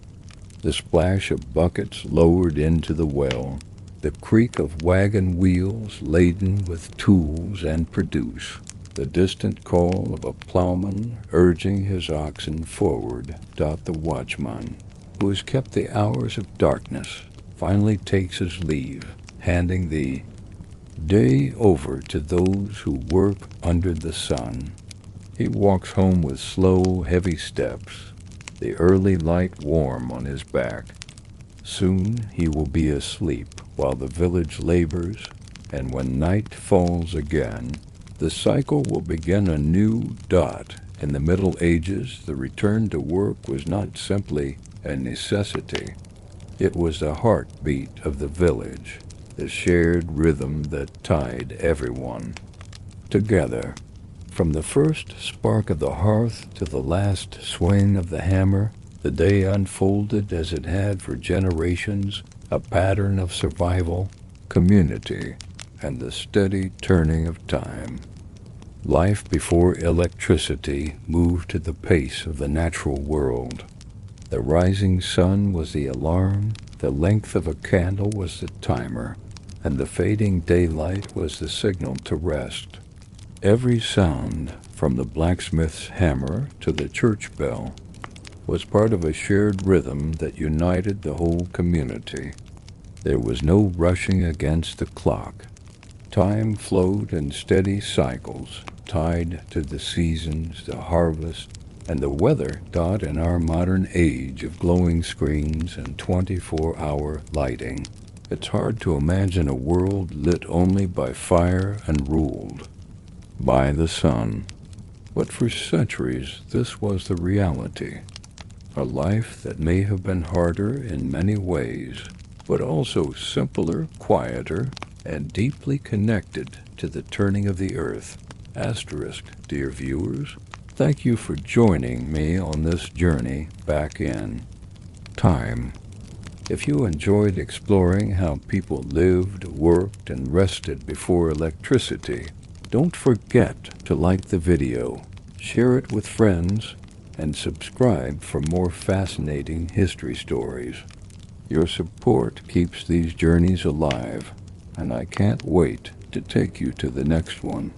the splash of buckets lowered into the well, the creak of wagon wheels laden with tools and produce, the distant call of a plowman urging his oxen forward. Dot, the watchman, who has kept the hours of darkness, finally takes his leave, handing the day over to those who work under the sun. He walks home with slow, heavy steps, the early light warm on his back. Soon he will be asleep while the village labors, and when night falls again, the cycle will begin anew. Dot, in the Middle Ages, the return to work was not simply a necessity. It was the heartbeat of the village, the shared rhythm that tied everyone together. From the first spark of the hearth to the last swing of the hammer, the day unfolded as it had for generations, a pattern of survival, community, and the steady turning of time. Life before electricity moved to the pace of the natural world. The rising sun was the alarm, The length of a candle was the timer, and the fading daylight was the signal to rest. Every sound, from the blacksmith's hammer to the church bell, was part of a shared rhythm that united the whole community. There was no rushing against the clock. Time flowed in steady cycles, tied to the seasons, the harvest, and the weather. In our modern age of glowing screens and 24-hour lighting, it's hard to imagine a world lit only by fire and ruled by the sun. But for centuries, this was the reality. A life that may have been harder in many ways, but also simpler, quieter, and deeply connected to the turning of the earth. Asterisk, dear viewers, thank you for joining me on this journey back in time. If you enjoyed exploring how people lived, worked, and rested before electricity, don't forget to like the video, share it with friends, and subscribe for more fascinating history stories. Your support keeps these journeys alive, and I can't wait to take you to the next one.